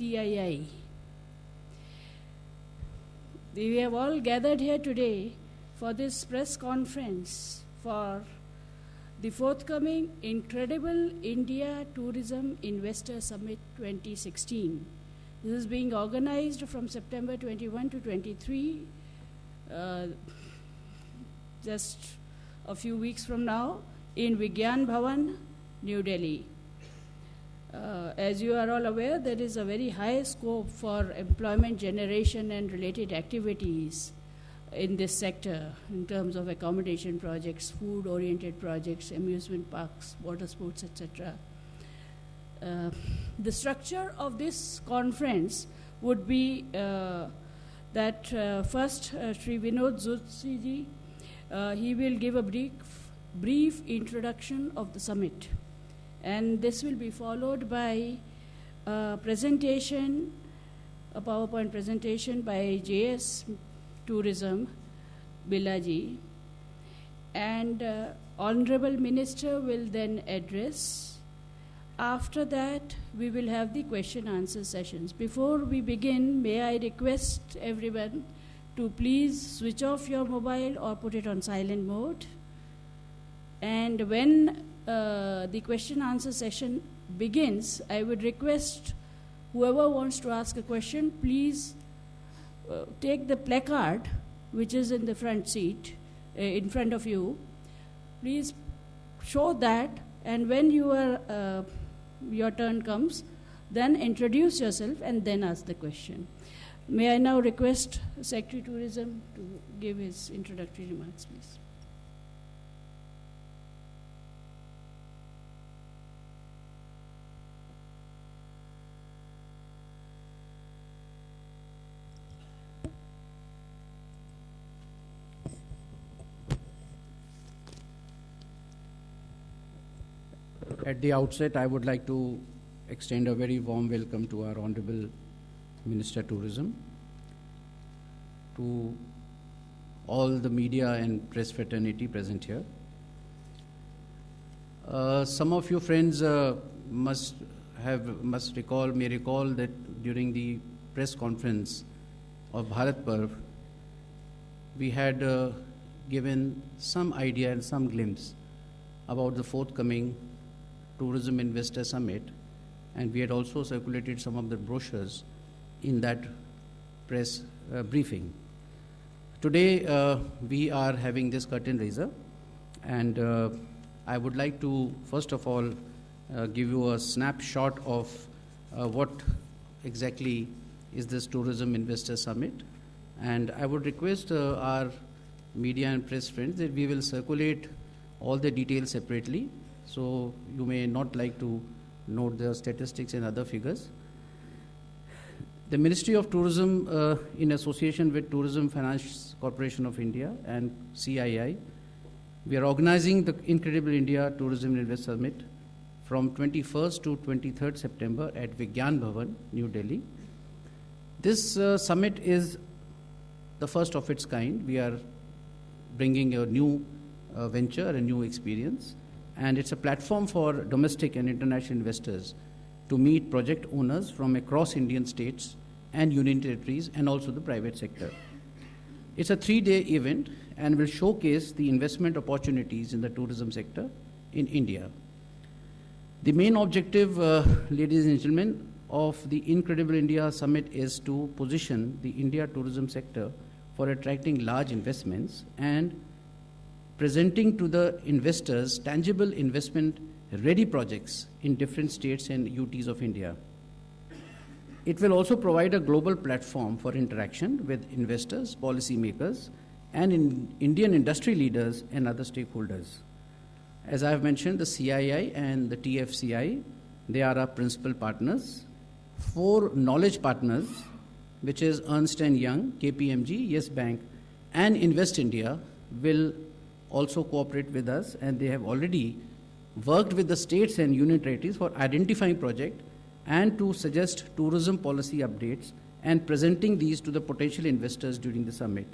CII. We have all gathered here today for this press conference for the forthcoming Incredible India Tourism Investor Summit 2016. This is being organized from September 21 to 23, just a few weeks from now, in Vigyan Bhavan, New Delhi. As you are all aware, there is a very high scope for employment generation and related activities in this sector in terms of accommodation projects, food-oriented projects, amusement parks, water sports, etc. The structure of this conference would be that first Shri Vinod Zutsi he will give a brief introduction of the summit. And this will be followed by a presentation, a PowerPoint presentation by JS Tourism, Bilaji. And Honorable Minister will then address. After that, we will have the question-answer sessions. Before we begin, may I request everyone to please switch off your mobile or put it on silent mode. And when the question-answer session begins, I would request whoever wants to ask a question, please take the placard which is in the front seat, in front of you. Please show that, and when your turn comes, then introduce yourself and then ask the question. May I now request Secretary Tourism to give his introductory remarks, please. At the outset, I would like to extend a very warm welcome to our Honorable Minister Tourism, to all the media and press fraternity present here. Some of you friends may recall that during the press conference of Bharat Parv, we had given some idea and some glimpse about the forthcoming Tourism Investor Summit, and we had also circulated some of the brochures in that press briefing. Today we are having this curtain raiser, and I would like to first of all give you a snapshot of what exactly is this Tourism Investor Summit, and I would request our media and press friends that we will circulate all the details separately, so you may not like to note the statistics and other figures. The Ministry of Tourism, in association with Tourism Finance Corporation of India and CII, we are organizing the Incredible India Tourism Investor Summit from 21st to 23rd September at Vigyan Bhavan, New Delhi. This summit is the first of its kind. We are bringing a new venture, a new experience, and it's a platform for domestic and international investors to meet project owners from across Indian states and union territories and also the private sector. It's a 3-day event and will showcase the investment opportunities in the tourism sector in India. The main objective, ladies and gentlemen, of the Incredible India Summit is to position the India tourism sector for attracting large investments and presenting to the investors tangible investment-ready projects in different states and UTs of India. It will also provide a global platform for interaction with investors, policymakers, and Indian industry leaders and other stakeholders. As I have mentioned, the CII and the TFCI, they are our principal partners. 4 knowledge partners, which is Ernst & Young, KPMG, Yes Bank, and Invest India, will also cooperate with us, and they have already worked with the states and union territories for identifying projects and to suggest tourism policy updates and presenting these to the potential investors during the summit.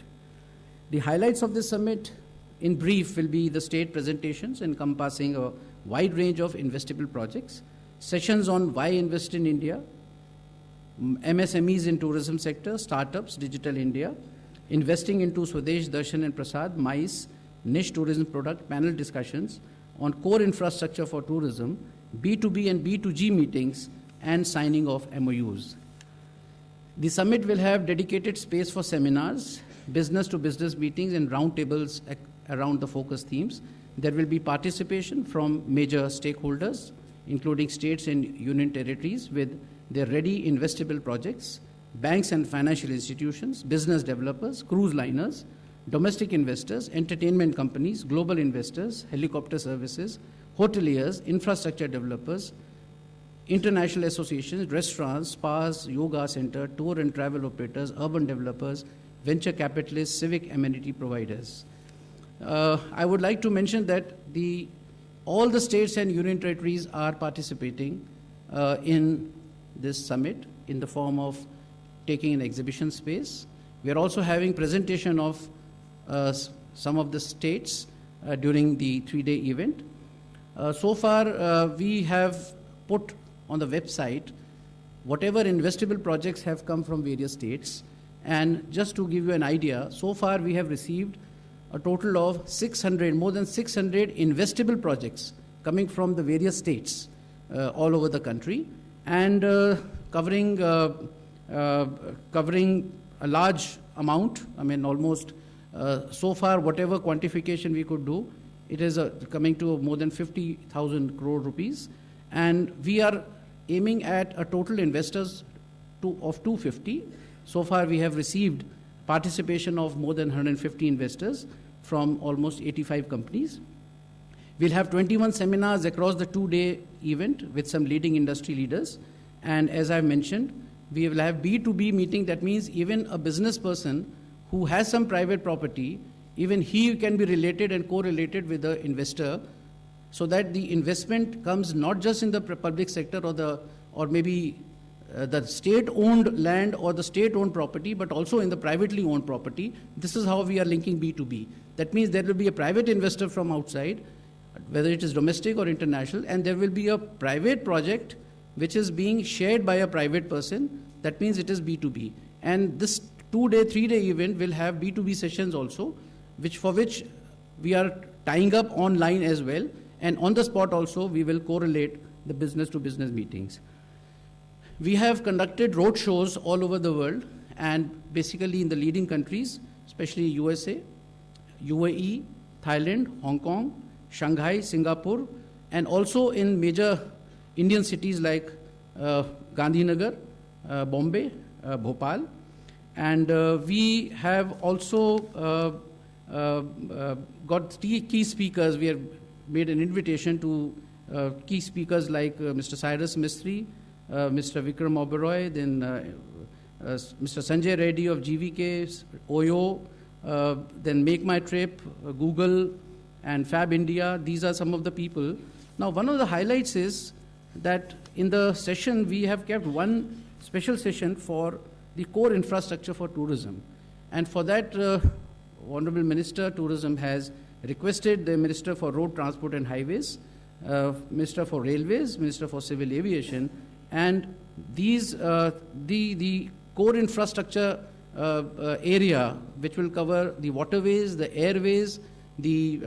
The highlights of this summit, in brief, will be the state presentations encompassing a wide range of investable projects, sessions on why invest in India, MSMEs in tourism sector, startups, Digital India, investing into Swadesh, Darshan and Prasad, MICE, niche tourism product, panel discussions on core infrastructure for tourism, B2B and B2G meetings, and signing of MOUs. The summit will have dedicated space for seminars, business-to-business meetings, and roundtables around the focus themes. There will be participation from major stakeholders, including states and union territories with their ready investable projects, banks and financial institutions, business developers, cruise liners, domestic investors, entertainment companies, global investors, helicopter services, hoteliers, infrastructure developers, international associations, restaurants, spas, yoga center, tour and travel operators, urban developers, venture capitalists, civic amenity providers. I would like to mention that all the states and union territories are participating in this summit in the form of taking an exhibition space. We are also having presentation of some of the states during the 3-day event. So far, we have put on the website whatever investable projects have come from various states. And just to give you an idea, so far we have received a total of more than 600 investable projects coming from the various states all over the country, and covering a large amount. I mean, almost so far, whatever quantification we could do, it is coming to more than 50,000 crore rupees. And we are aiming at a total investors of 250. So far, we have received participation of more than 150 investors from almost 85 companies. We'll have 21 seminars across the 2-day event with some leading industry leaders. And as I mentioned, we will have B2B meeting. That means even a business person who has some private property, even he can be related and correlated with the investor, so that the investment comes not just in the public sector or maybe the state-owned land or the state-owned property, but also in the privately owned property. This is how we are linking B2B. That means there will be a private investor from outside, whether it is domestic or international, and there will be a private project which is being shared by a private person. That means it is B2B. And this 2-day, 3-day event will have B2B sessions also, for which we are tying up online as well. And on the spot also, we will correlate the business-to-business meetings. We have conducted road shows all over the world, and basically in the leading countries, especially USA, UAE, Thailand, Hong Kong, Shanghai, Singapore, and also in major Indian cities like Gandhinagar, Bombay, Bhopal. And we have also got key speakers. We have made an invitation to key speakers like Mr. Cyrus Mistry, Mr. Vikram Oberoi, then Mr. Sanjay Reddy of GVK, OYO, then Make My Trip, Google, and Fab India. These are some of the people. Now, one of the highlights is that in the session, we have kept one special session for the core infrastructure for tourism. And for that, Honorable Minister Tourism has requested the Minister for Road Transport and Highways, Minister for Railways, Minister for Civil Aviation, and these the core infrastructure area, which will cover the waterways, the airways, the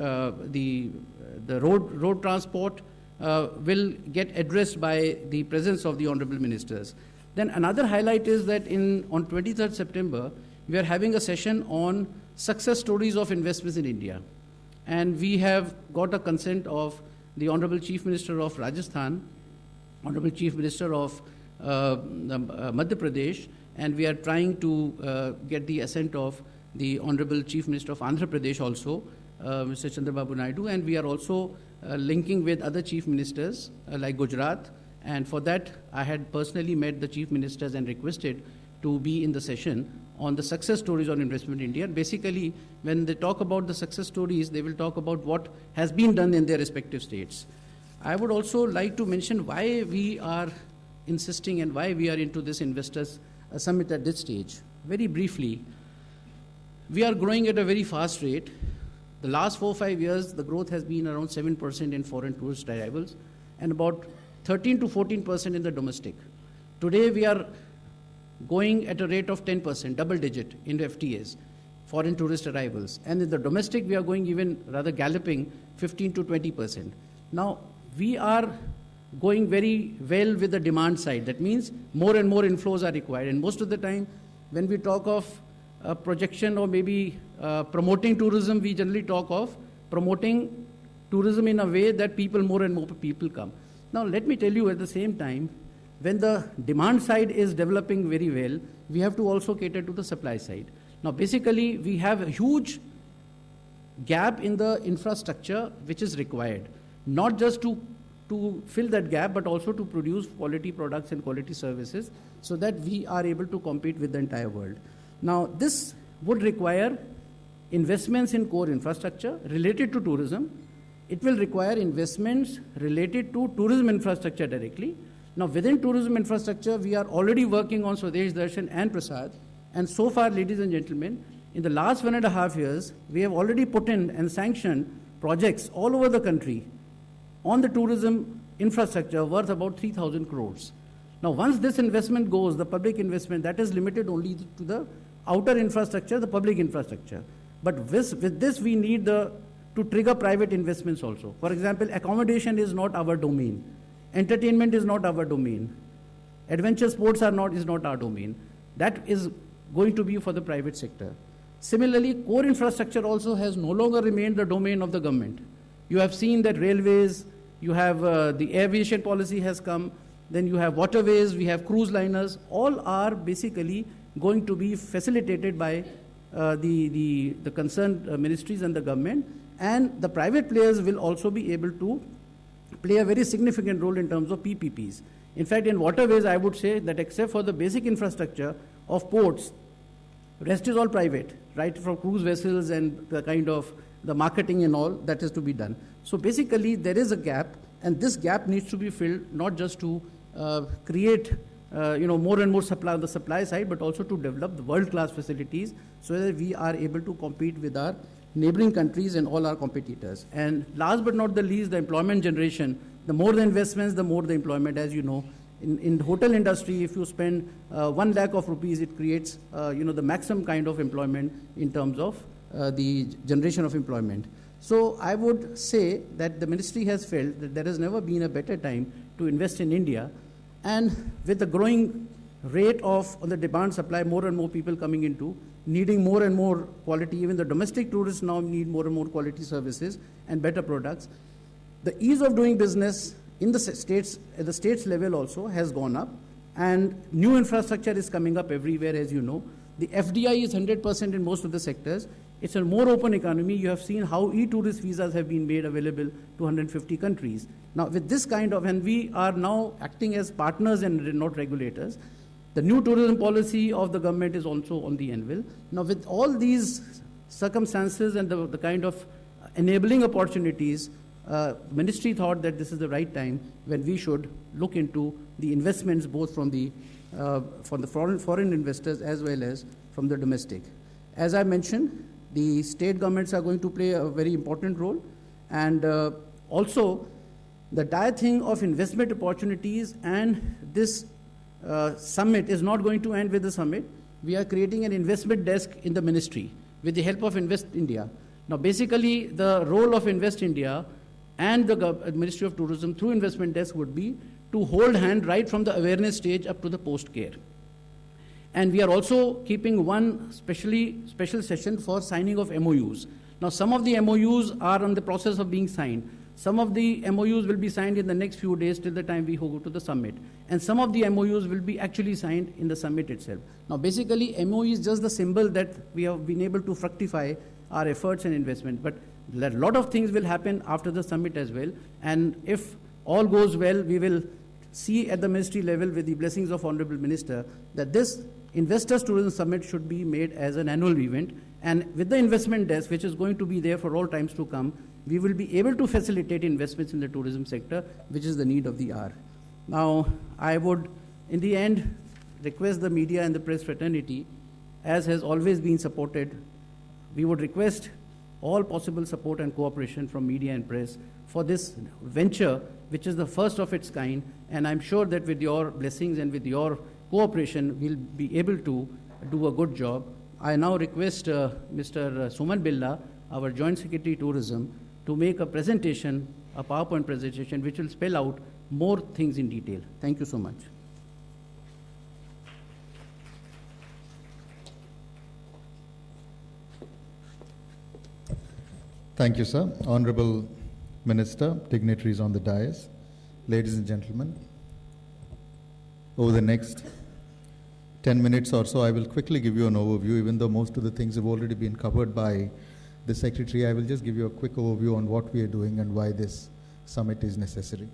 road transport, will get addressed by the presence of the honorable ministers. Then another highlight is that on 23rd September, we are having a session on success stories of investments in India. And we have got a consent of the Honorable Chief Minister of Rajasthan, Honorable Chief Minister of Madhya Pradesh, and we are trying to get the assent of the Honorable Chief Minister of Andhra Pradesh also, Mr. Chandrababu Naidu, and we are also linking with other chief ministers like Gujarat. And for that, I had personally met the chief ministers and requested to be in the session on the success stories on investment in India. Basically, when they talk about the success stories, they will talk about what has been done in their respective states. I would also like to mention why we are insisting and why we are into this investors summit at this stage. Very briefly, we are growing at a very fast rate. The last 4-5 years, the growth has been around 7% in foreign tourist arrivals and about 13 to 14% in the domestic. Today, we are going at a rate of 10%, double digit in FTAs, foreign tourist arrivals. And in the domestic, we are going even rather galloping 15 to 20%. Now, we are going very well with the demand side. That means more and more inflows are required. And most of the time, when we talk of projection or maybe promoting tourism, we generally talk of promoting tourism in a way that more and more people come. Now, let me tell you at the same time, when the demand side is developing very well, we have to also cater to the supply side. Now, basically, we have a huge gap in the infrastructure which is required, not just to fill that gap, but also to produce quality products and quality services so that we are able to compete with the entire world. Now, this would require investments in core infrastructure related to tourism. It will require investments related to tourism infrastructure directly. Now, within tourism infrastructure, we are already working on Swadesh Darshan and Prasad. And so far, ladies and gentlemen, in the last 1.5 years, we have already put in and sanctioned projects all over the country on the tourism infrastructure worth about 3,000 crores. Now, once this investment goes, the public investment, that is limited only to the outer infrastructure, the public infrastructure. But with this, we need to trigger private investments also. For example, accommodation is not our domain. Entertainment is not our domain. Adventure sports is not our domain. That is going to be for the private sector. Similarly, core infrastructure also has no longer remained the domain of the government. You have seen that railways, you have the aviation policy has come, then you have waterways, we have cruise liners, all are basically going to be facilitated by the concerned ministries and the government, and the private players will also be able to play a very significant role in terms of PPPs. In fact, in waterways, I would say that except for the basic infrastructure of ports, rest is all private, right from cruise vessels and the kind of the marketing and all that is to be done. So basically, there is a gap, and this gap needs to be filled not just to create more and more supply on the supply side, but also to develop the world-class facilities so that we are able to compete with our neighboring countries and all our competitors. And last but not the least, the employment generation. The more the investments, the more the employment. As you know, in the hotel industry, if you spend 1 lakh of rupees, it creates the maximum kind of employment in terms of the generation of employment. So I would say that the ministry has felt that there has never been a better time to invest in India. And with the growing rate of on the demand supply, more and more people coming into, needing more and more quality, even the domestic tourists now need more and more quality services and better products. The ease of doing business in the states, at the states level also has gone up, and new infrastructure is coming up everywhere, as you know. The FDI is 100% in most of the sectors. It's a more open economy. You have seen how e-tourist visas have been made available to 150 countries. Now, with this kind of, and we are now acting as partners and not regulators, the new tourism policy of the government is also on the anvil. Now, with all these circumstances and the kind of enabling opportunities, ministry thought that this is the right time when we should look into the investments both from the foreign investors as well as from the domestic. As I mentioned, the state governments are going to play a very important role, and also the entire thing of investment opportunities, and this summit is not going to end with the summit. We are creating an investment desk in the ministry with the help of Invest India. Now, basically, the role of Invest India and the Ministry of Tourism through investment desk would be to hold hand right from the awareness stage up to the post-care. And we are also keeping one special session for signing of MOUs. Now, some of the MOUs are on the process of being signed. Some of the MOUs will be signed in the next few days till the time we go to the summit. And some of the MOUs will be actually signed in the summit itself. Now, basically, MOU is just the symbol that we have been able to fructify our efforts and investment. But a lot of things will happen after the summit as well. And if all goes well, we will see at the ministry level, with the blessings of Honorable Minister, that this Investors Tourism Summit should be made as an annual event. And with the investment desk, which is going to be there for all times to come, we will be able to facilitate investments in the tourism sector, which is the need of the hour. Now, I would, in the end, request the media and the press fraternity, as has always been supported, we would request all possible support and cooperation from media and press for this venture, which is the first of its kind. And I'm sure that with your blessings and with your cooperation, we'll be able to do a good job. I now request Mr. Suman Billa, our Joint Secretary Tourism, to make a presentation, a PowerPoint presentation, which will spell out more things in detail. Thank you so much. Thank you, sir. Honorable Minister, dignitaries on the dais, ladies and gentlemen, over the next 10 minutes or so, I will quickly give you an overview. Even though most of the things have already been covered by the Secretary, I will just give you a quick overview on what we are doing and why this summit is necessary.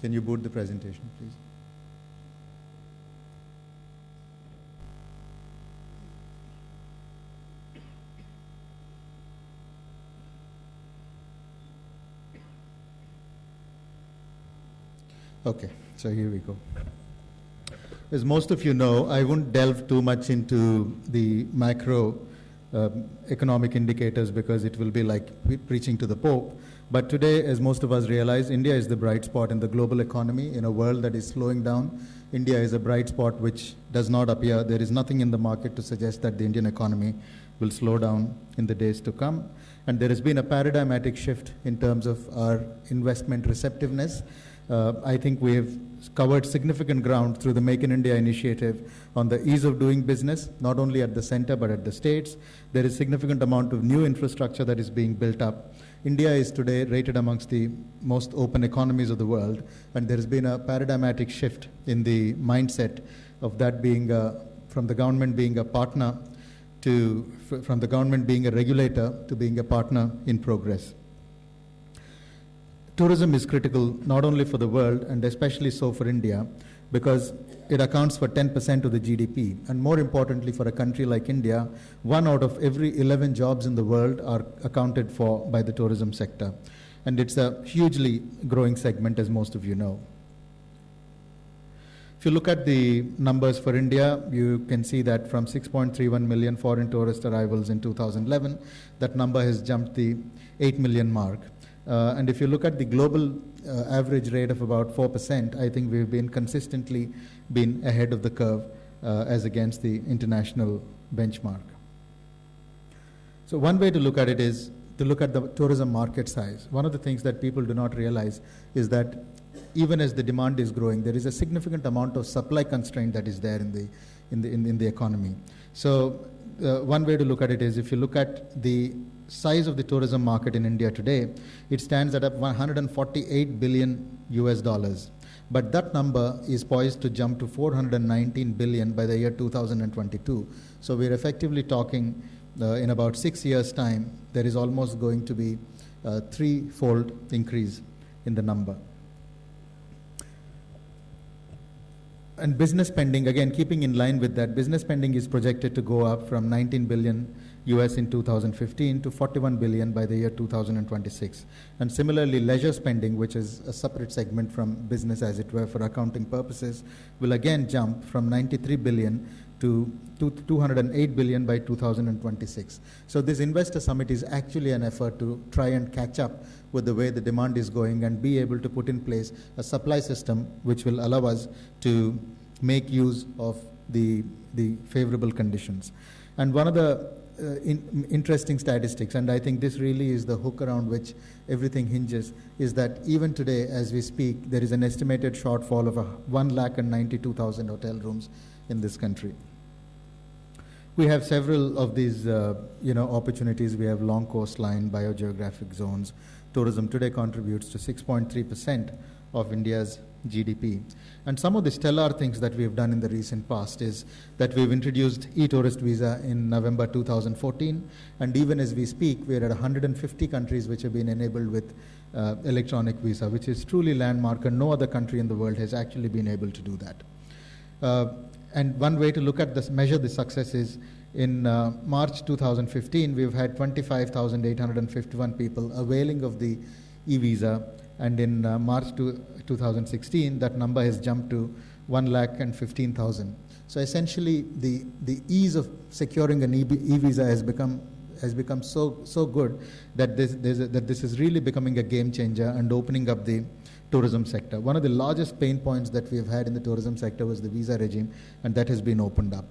Can you boot the presentation, please? Okay, so here we go. As most of you know, I won't delve too much into the macro economic indicators because it will be like preaching to the Pope. But today, as most of us realize, India is the bright spot in the global economy. In a world that is slowing down, India is a bright spot which does not appear. There is nothing in the market to suggest that the Indian economy will slow down in the days to come. And there has been a paradigmatic shift in terms of our investment receptiveness. I think we have covered significant ground through the Make in India initiative on the ease of doing business, not only at the center but at the states. There is significant amount of new infrastructure that is being built up. India is today rated amongst the most open economies of the world, and there has been a paradigmatic shift in the mindset of that being from the government being a partner to, from the government being a regulator to being a partner in progress. Tourism is critical not only for the world and especially so for India because it accounts for 10% of the GDP. And more importantly for a country like India, 1 out of every 11 jobs in the world are accounted for by the tourism sector. And it's a hugely growing segment, as most of you know. If you look at the numbers for India, you can see that from 6.31 million foreign tourist arrivals in 2011, that number has jumped the 8 million mark. And if you look at the global average rate of about 4%, I think we've been consistently been ahead of the curve as against the international benchmark. So one way to look at it is to look at the tourism market size. One of the things that people do not realize is that even as the demand is growing, there is a significant amount of supply constraint that is there in the economy. So one way to look at it is if you look at the size of the tourism market in India today, it stands at $148 billion US. But that number is poised to jump to 419 billion by the year 2022. So we're effectively talking in about 6 years' time, there is almost going to be a 3-fold increase in the number. And business spending, again, keeping in line with that, business spending is projected to go up from 19 billion US in 2015 to 41 billion by the year 2026. And similarly, leisure spending, which is a separate segment from business as it were for accounting purposes, will again jump from 93 billion to 208 billion by 2026. So this investor summit is actually an effort to try and catch up with the way the demand is going and be able to put in place a supply system which will allow us to make use of the favorable conditions. And one of the interesting statistics, and I think this really is the hook around which everything hinges, is that even today as we speak, there is an estimated shortfall of 192,000 hotel rooms in this country. We have several of these opportunities. We have long coastline, biogeographic zones. Tourism today contributes to 6.3% of India's GDP. And some of the stellar things that we've done in the recent past is that we've introduced e-tourist visa in November 2014, and even as we speak, we're at 150 countries which have been enabled with electronic visa, which is truly landmark, and no other country in the world has actually been able to do that. And one way to look at this, measure the success is in March 2015, we've had 25,851 people availing of the e-visa, and in March 2016, that number has jumped to 115,000. So essentially, the ease of securing an e-visa has become so good that this is really becoming a game changer and opening up the tourism sector. One of the largest pain points that we have had in the tourism sector was the visa regime, and that has been opened up.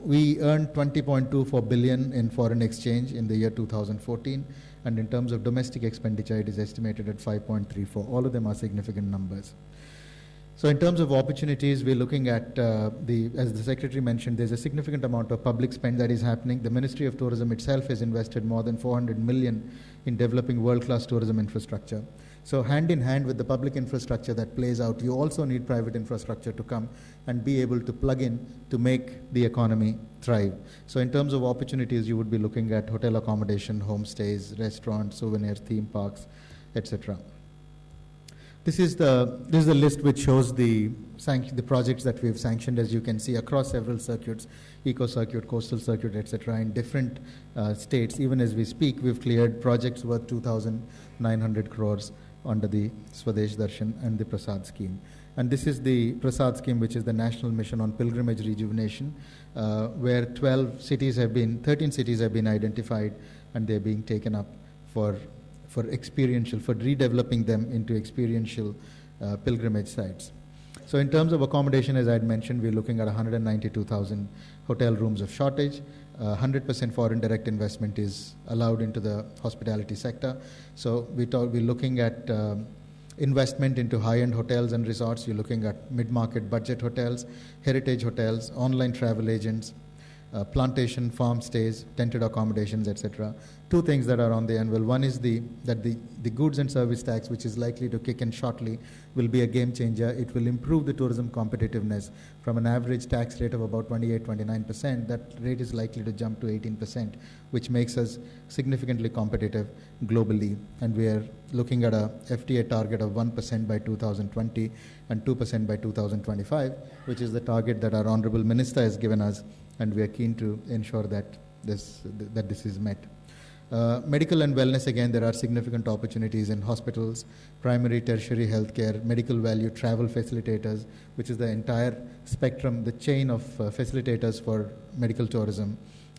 We earned 20.24 billion in foreign exchange in the year 2014, and in terms of domestic expenditure, it is estimated at 5.34. All of them are significant numbers. So in terms of opportunities, we're looking at, as the Secretary mentioned, there's a significant amount of public spend that is happening. The Ministry of Tourism itself has invested more than 400 million in developing world-class tourism infrastructure. So hand in hand with the public infrastructure that plays out, you also need private infrastructure to come and be able to plug in to make the economy thrive. So in terms of opportunities, you would be looking at hotel accommodation, homestays, restaurants, souvenir theme parks, etc. This is the list which shows the projects that we've sanctioned, as you can see, across several circuits, eco circuit, coastal circuit, etc. in different states. Even as we speak, we've cleared projects worth 2,900 crores under the Swadesh Darshan and the Prasad scheme. And this is the Prasad scheme, which is the National Mission on Pilgrimage Rejuvenation, where 13 cities have been identified, and they're being taken up for redeveloping them into experiential pilgrimage sites. So in terms of accommodation, as I had mentioned, we're looking at 192,000 hotel rooms of shortage. 100% foreign direct investment is allowed into the hospitality sector. So we're looking at investment into high-end hotels and resorts. You're looking at mid-market budget hotels, heritage hotels, online travel agents, plantation, farm stays, tented accommodations, etc. Two things that are on the anvil. One is that the goods and service tax, which is likely to kick in shortly, will be a game changer. It will improve the tourism competitiveness from an average tax rate of about 28-29%. That rate is likely to jump to 18%, which makes us significantly competitive globally. And we are looking at a FTA target of 1% by 2020 and 2% by 2025, which is the target that our Honorable Minister has given us, and we are keen to ensure that this is met. Medical and wellness, again, there are significant opportunities in hospitals, primary, tertiary healthcare, medical value, travel facilitators, which is the entire spectrum, the chain of facilitators for medical tourism,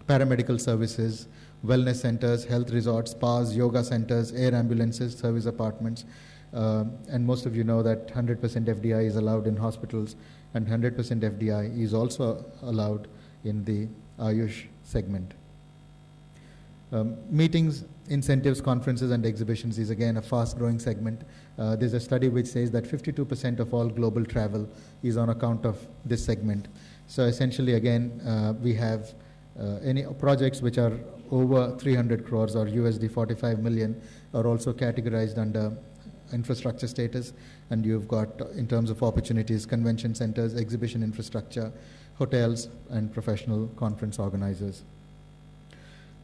paramedical services, wellness centers, health resorts, spas, yoga centers, air ambulances, service apartments, and most of you know that 100% FDI is allowed in hospitals, and 100% FDI is also allowed in the Ayush segment. Meetings, incentives, conferences, and exhibitions is again a fast-growing segment. There's a study which says that 52% of all global travel is on account of this segment. So essentially, again, we have any projects which are over 300 crores or USD 45 million are also categorized under infrastructure status, and you've got, in terms of opportunities, convention centers, exhibition infrastructure, hotels, and professional conference organizers.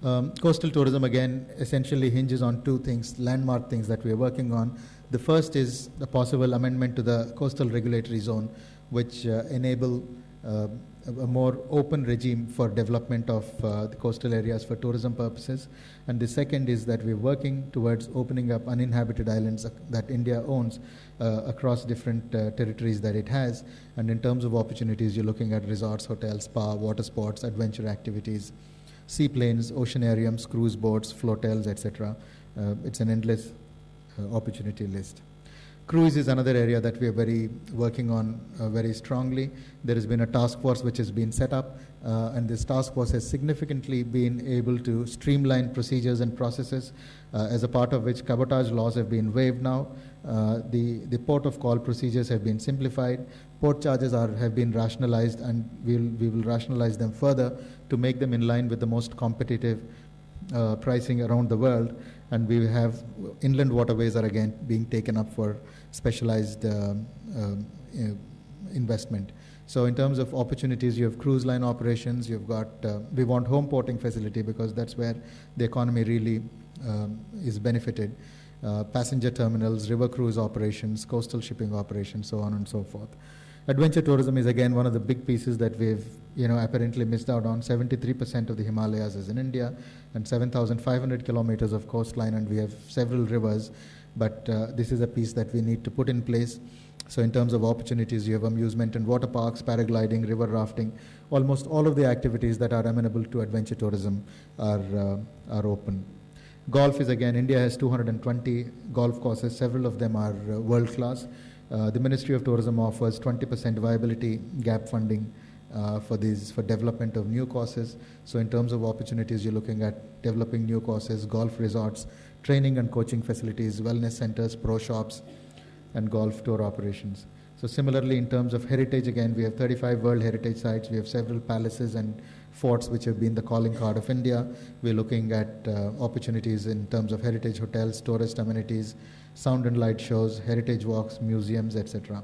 Coastal tourism, again, essentially hinges on two things, landmark things that we're working on. The first is the possible amendment to the coastal regulatory zone, which enable a more open regime for development of the coastal areas for tourism purposes. And the second is that we're working towards opening up uninhabited islands that India owns across different territories that it has. And in terms of opportunities, you're looking at resorts, hotels, spa, water sports, adventure activities, seaplanes, oceanariums, cruise boats, flotels, etc. It's an endless opportunity list. Cruise is another area that we are working on very strongly. There has been a task force which has been set up, and this task force has significantly been able to streamline procedures and processes, as a part of which cabotage laws have been waived now. The port of call procedures have been simplified. Port charges have been rationalized, and we will rationalize them further to make them in line with the most competitive pricing around the world. And we have inland waterways are again being taken up for specialized investment. So in terms of opportunities, you have cruise line operations, you've got, we want home porting facility because that's where the economy really is benefited. Passenger terminals, river cruise operations, coastal shipping operations, so on and so forth. Adventure tourism is again one of the big pieces that we've apparently missed out on. 73% of the Himalayas is in India, and 7,500 kilometers of coastline, and we have several rivers. But this is a piece that we need to put in place. So in terms of opportunities, you have amusement and water parks, paragliding, river rafting. Almost all of the activities that are amenable to adventure tourism are open. Golf is again, India has 220 golf courses. Several of them are world class. The Ministry of Tourism offers 20% viability gap funding for development of new courses. So in terms of opportunities, you're looking at developing new courses, golf resorts, training and coaching facilities, wellness centers, pro shops, and golf tour operations. So similarly, in terms of heritage, again, we have 35 World Heritage Sites. We have several palaces and forts which have been the calling card of India. We're looking at opportunities in terms of heritage hotels, tourist amenities, sound and light shows, heritage walks, museums, etc.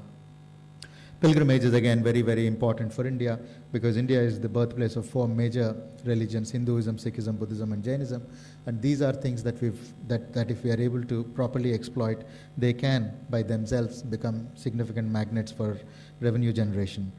Pilgrimage is again very, very important for India, because India is the birthplace of 4 major religions: Hinduism, Sikhism, Buddhism, and Jainism. And these are things that if we are able to properly exploit, they can by themselves become significant magnets for revenue generation.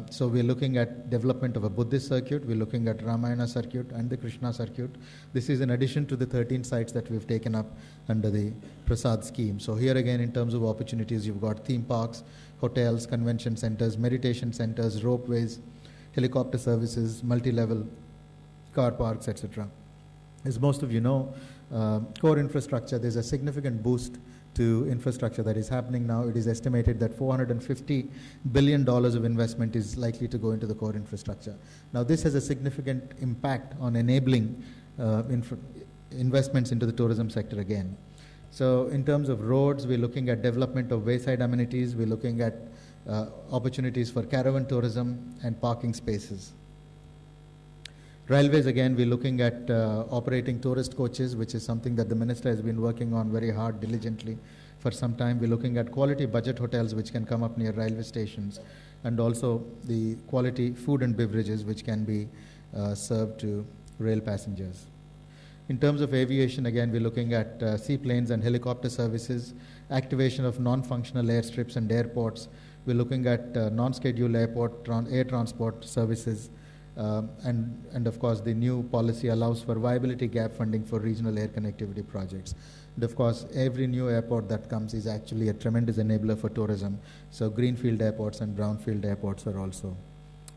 So we're looking at development of a Buddhist circuit, we're looking at Ramayana circuit and the Krishna circuit. This is in addition to the 13 sites that we've taken up under the Prasad scheme. So here again, in terms of opportunities, you've got theme parks, hotels, convention centers, meditation centers, ropeways, helicopter services, multi-level car parks, etc. As most of you know, core infrastructure, there's a significant boost to infrastructure that is happening now. It is estimated that $450 billion of investment is likely to go into the core infrastructure. Now, this has a significant impact on enabling investments into the tourism sector again. So in terms of roads, we're looking at development of wayside amenities, we're looking at opportunities for caravan tourism and parking spaces. Railways, again, we're looking at operating tourist coaches, which is something that the minister has been working on very hard, diligently for some time. We're looking at quality budget hotels, which can come up near railway stations, and also the quality food and beverages, which can be served to rail passengers. In terms of aviation, again, we're looking at seaplanes and helicopter services, activation of non-functional airstrips and airports. We're looking at non-scheduled air transport services. And of course, the new policy allows for viability gap funding for regional air connectivity projects. And of course, every new airport that comes is actually a tremendous enabler for tourism. So greenfield airports and brownfield airports are also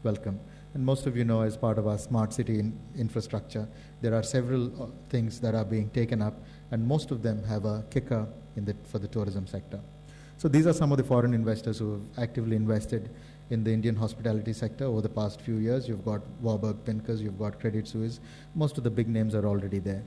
welcome. And most of you know, as part of our smart city infrastructure, there are several things that are being taken up, and most of them have a kicker for the tourism sector. So these are some of the foreign investors who have actively invested in the Indian hospitality sector over the past few years. You've got Warburg Pincus, you've got Credit Suisse. Most of the big names are already there.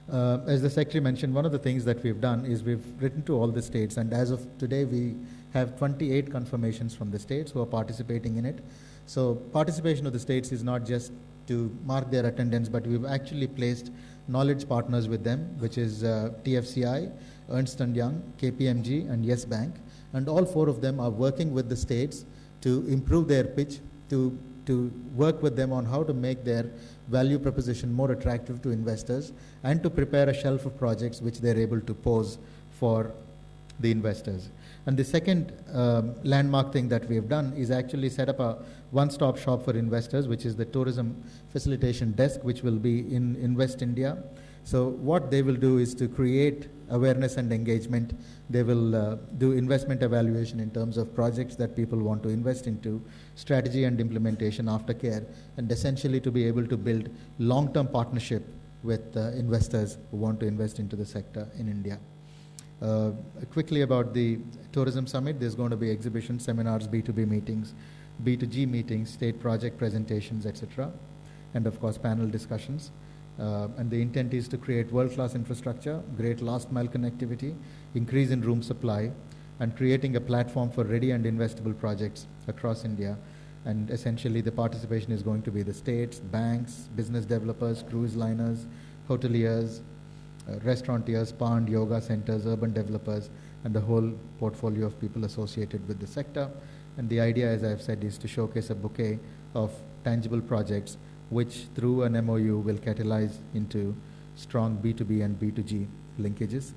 As the Secretary mentioned, one of the things that we've done is we've written to all the states, and as of today we have 28 confirmations from the states who are participating in it. So participation of the states is not just to mark their attendance, but we've actually placed knowledge partners with them, which is TFCI, Ernst & Young, KPMG, and Yes Bank. And all 4 of them are working with the states to improve their pitch, to work with them on how to make their value proposition more attractive to investors, and to prepare a shelf of projects which they're able to pose for the investors. And the second landmark thing that we have done is actually set up a one-stop shop for investors, which is the Tourism Facilitation Desk, which will be in Invest India. So what they will do is to create awareness and engagement. They will do investment evaluation in terms of projects that people want to invest into, strategy and implementation, aftercare, and essentially to be able to build long-term partnership with investors who want to invest into the sector in India. Quickly about the Tourism Summit, there's going to be exhibitions, seminars, B2B meetings, B2G meetings, state project presentations, etc., and of course panel discussions. And the intent is to create world-class infrastructure, great last-mile connectivity, increase in room supply, and creating a platform for ready and investable projects across India. And essentially the participation is going to be the states, banks, business developers, cruise liners, hoteliers, restaurateurs, spa and yoga centers, urban developers, and the whole portfolio of people associated with the sector. And the idea, as I've said, is to showcase a bouquet of tangible projects which through an MOU will catalyze into strong B2B and B2G linkages.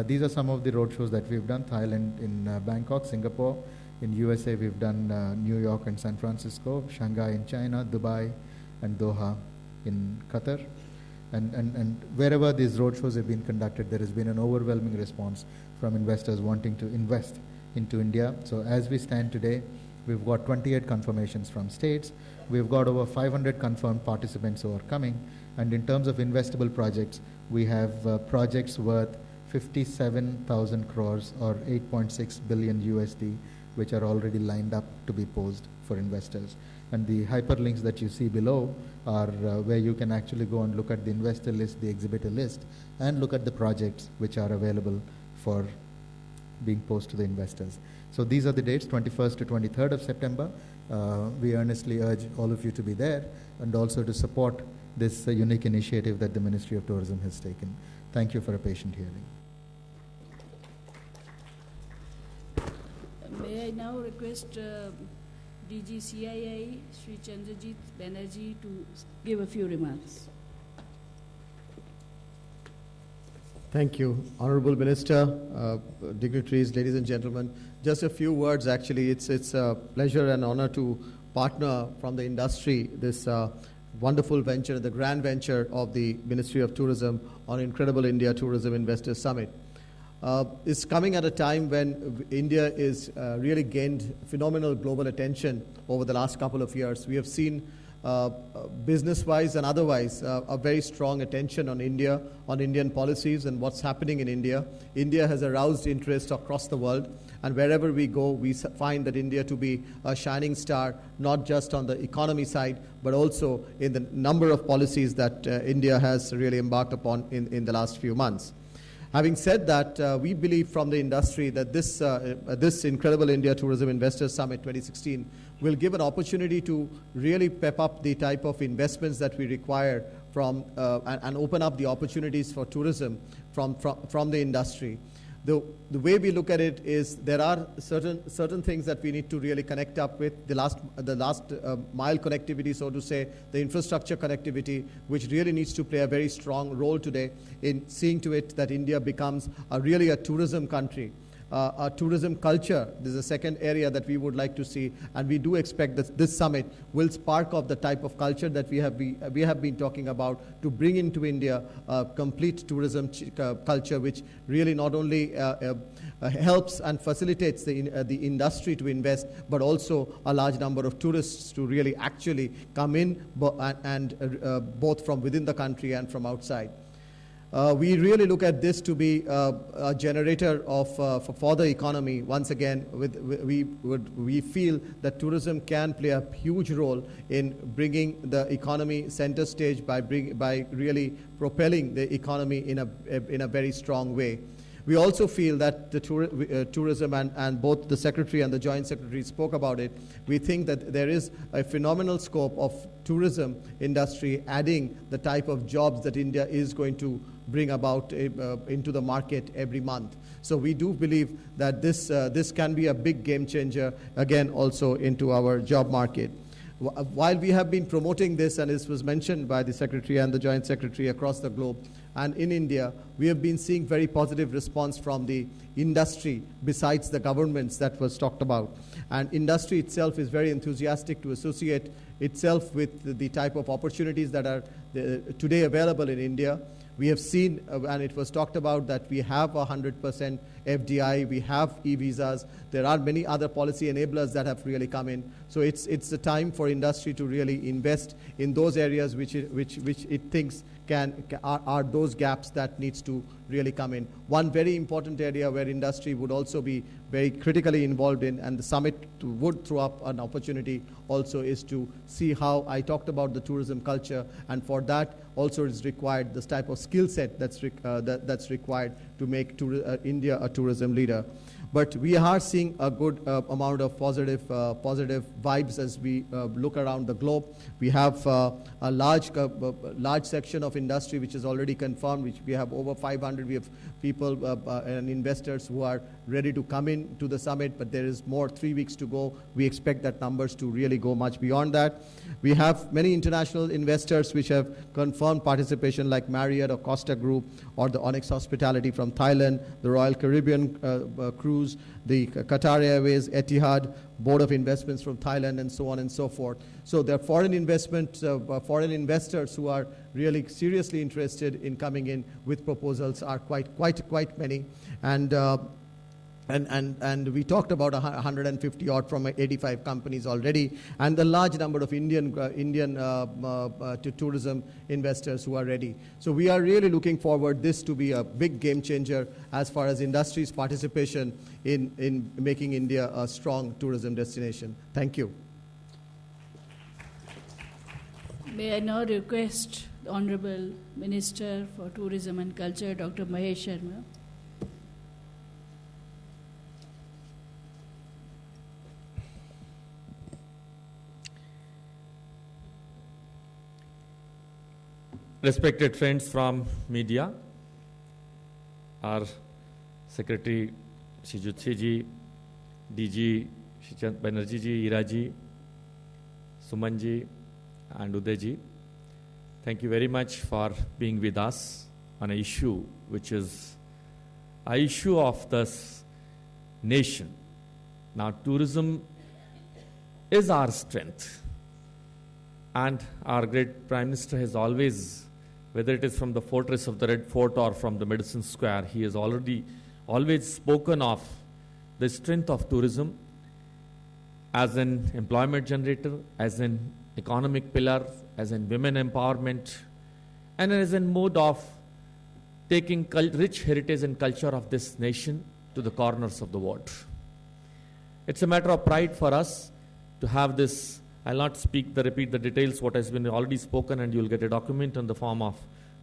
These are some of the roadshows that we've done: Thailand, in Bangkok, Singapore. In USA, we've done New York and San Francisco, Shanghai in China, Dubai, and Doha in Qatar. And wherever these roadshows have been conducted, there has been an overwhelming response from investors wanting to invest into India. So as we stand today, We've got 28 confirmations from states. We've got over 500 confirmed participants who are coming. And in terms of investable projects, we have projects worth 57,000 crores or 8.6 billion USD, which are already lined up to be posed for investors. And the hyperlinks that you see below are where you can actually go and look at the investor list, the exhibitor list, and look at the projects which are available for being posted to the investors. So these are the dates, 21st to 23rd of September. We earnestly urge all of you to be there and also to support this unique initiative that the Ministry of Tourism has taken. Thank you for a patient hearing. May I now request DG CII, Shri Chandrajit Banerjee, to give a few remarks. Thank you. Honorable Minister, dignitaries, ladies and gentlemen. Just a few words, actually. It's a pleasure and honor to partner from the industry, this wonderful venture, the grand venture of the Ministry of Tourism on Incredible India Tourism Investors Summit. It's coming at a time when India is really gained phenomenal global attention over the last couple of years. We have seen business-wise and otherwise a very strong attention on India, on Indian policies and what's happening in India. India has aroused interest across the world, and wherever we go, we find that India to be a shining star, not just on the economy side, but also in the number of policies that India has really embarked upon in the last few months. Having said that, we believe from the industry that this Incredible India Tourism Investors Summit 2016 will give an opportunity to really pep up the type of investments that we require from and open up the opportunities for tourism from the industry. The way we look at it is there are certain things that we need to really connect up with, the last mile connectivity, so to say, the infrastructure connectivity, which really needs to play a very strong role today in seeing to it that India becomes really a tourism country. A tourism culture. This is a second area that we would like to see, and we do expect that this summit will spark off the type of culture that we have been talking about to bring into India a complete tourism culture, which really not only helps and facilitates the industry to invest, but also a large number of tourists to really actually come in both from within the country and from outside. We really look at this to be a generator for the economy. Once again, we feel that tourism can play a huge role in bringing the economy center stage by really propelling the economy in a very strong way. We also feel that the tourism, and both the Secretary and the Joint Secretary spoke about it, we think that there is a phenomenal scope of tourism industry adding the type of jobs that India is going to bring about into the market every month. So we do believe that this can be a big game changer, again, also into our job market. While we have been promoting this, and this was mentioned by the Secretary and the Joint Secretary across the globe, and in India, we have been seeing very positive response from the industry besides the governments that was talked about. And industry itself is very enthusiastic to associate itself with the type of opportunities that are today available in India. We have seen, and it was talked about, that we have 100% FDI, we have e-visas. There are many other policy enablers that have really come in. So it's the time for industry to really invest in those areas which it thinks are those gaps that needs to really come in. One very important area where industry would also be very critically involved in, and the summit would throw up an opportunity also, is to see how I talked about the tourism culture, and for that also is required this type of skill set that's required to make India a tourism leader. But we are seeing a good amount of positive vibes as we look around the globe. We have a large section of industry which is already confirmed, which we have over 500. We have people and investors who are ready to come in to the summit, but there is more, 3 weeks to go. We expect that numbers to really go much beyond that. We have many international investors which have confirmed participation, like Marriott or Costa Group or the Onyx Hospitality from Thailand, the Royal Caribbean Cruise, the Qatar Airways, Etihad, Board of Investments from Thailand, and so on and so forth. So there are foreign investors who are really seriously interested in coming in with proposals are quite many. And And we talked about 150 odd from 85 companies already, and the large number of Indian tourism investors who are ready. So we are really looking forward this to be a big game changer as far as industry's participation in making India a strong tourism destination. Thank you. May I now request the Honorable Minister for Tourism and Culture, Dr. Mahesh Sharma. Respected friends from media, our Secretary Shri Jutsi ji, DG Shri Chand Banerjee ji, Ira ji, Suman ji, and Uday ji, thank you very much for being with us on an issue which is an issue of this nation. Now, tourism is our strength, and our great Prime Minister has always, whether it is from the fortress of the Red Fort or from the Medicine Square, he has always spoken of the strength of tourism as an employment generator, as an economic pillar, as in women empowerment, and as a mode of taking rich heritage and culture of this nation to the corners of the world. It's a matter of pride for us to have this. I'll not repeat the details, what has been already spoken, and you'll get a document in the form of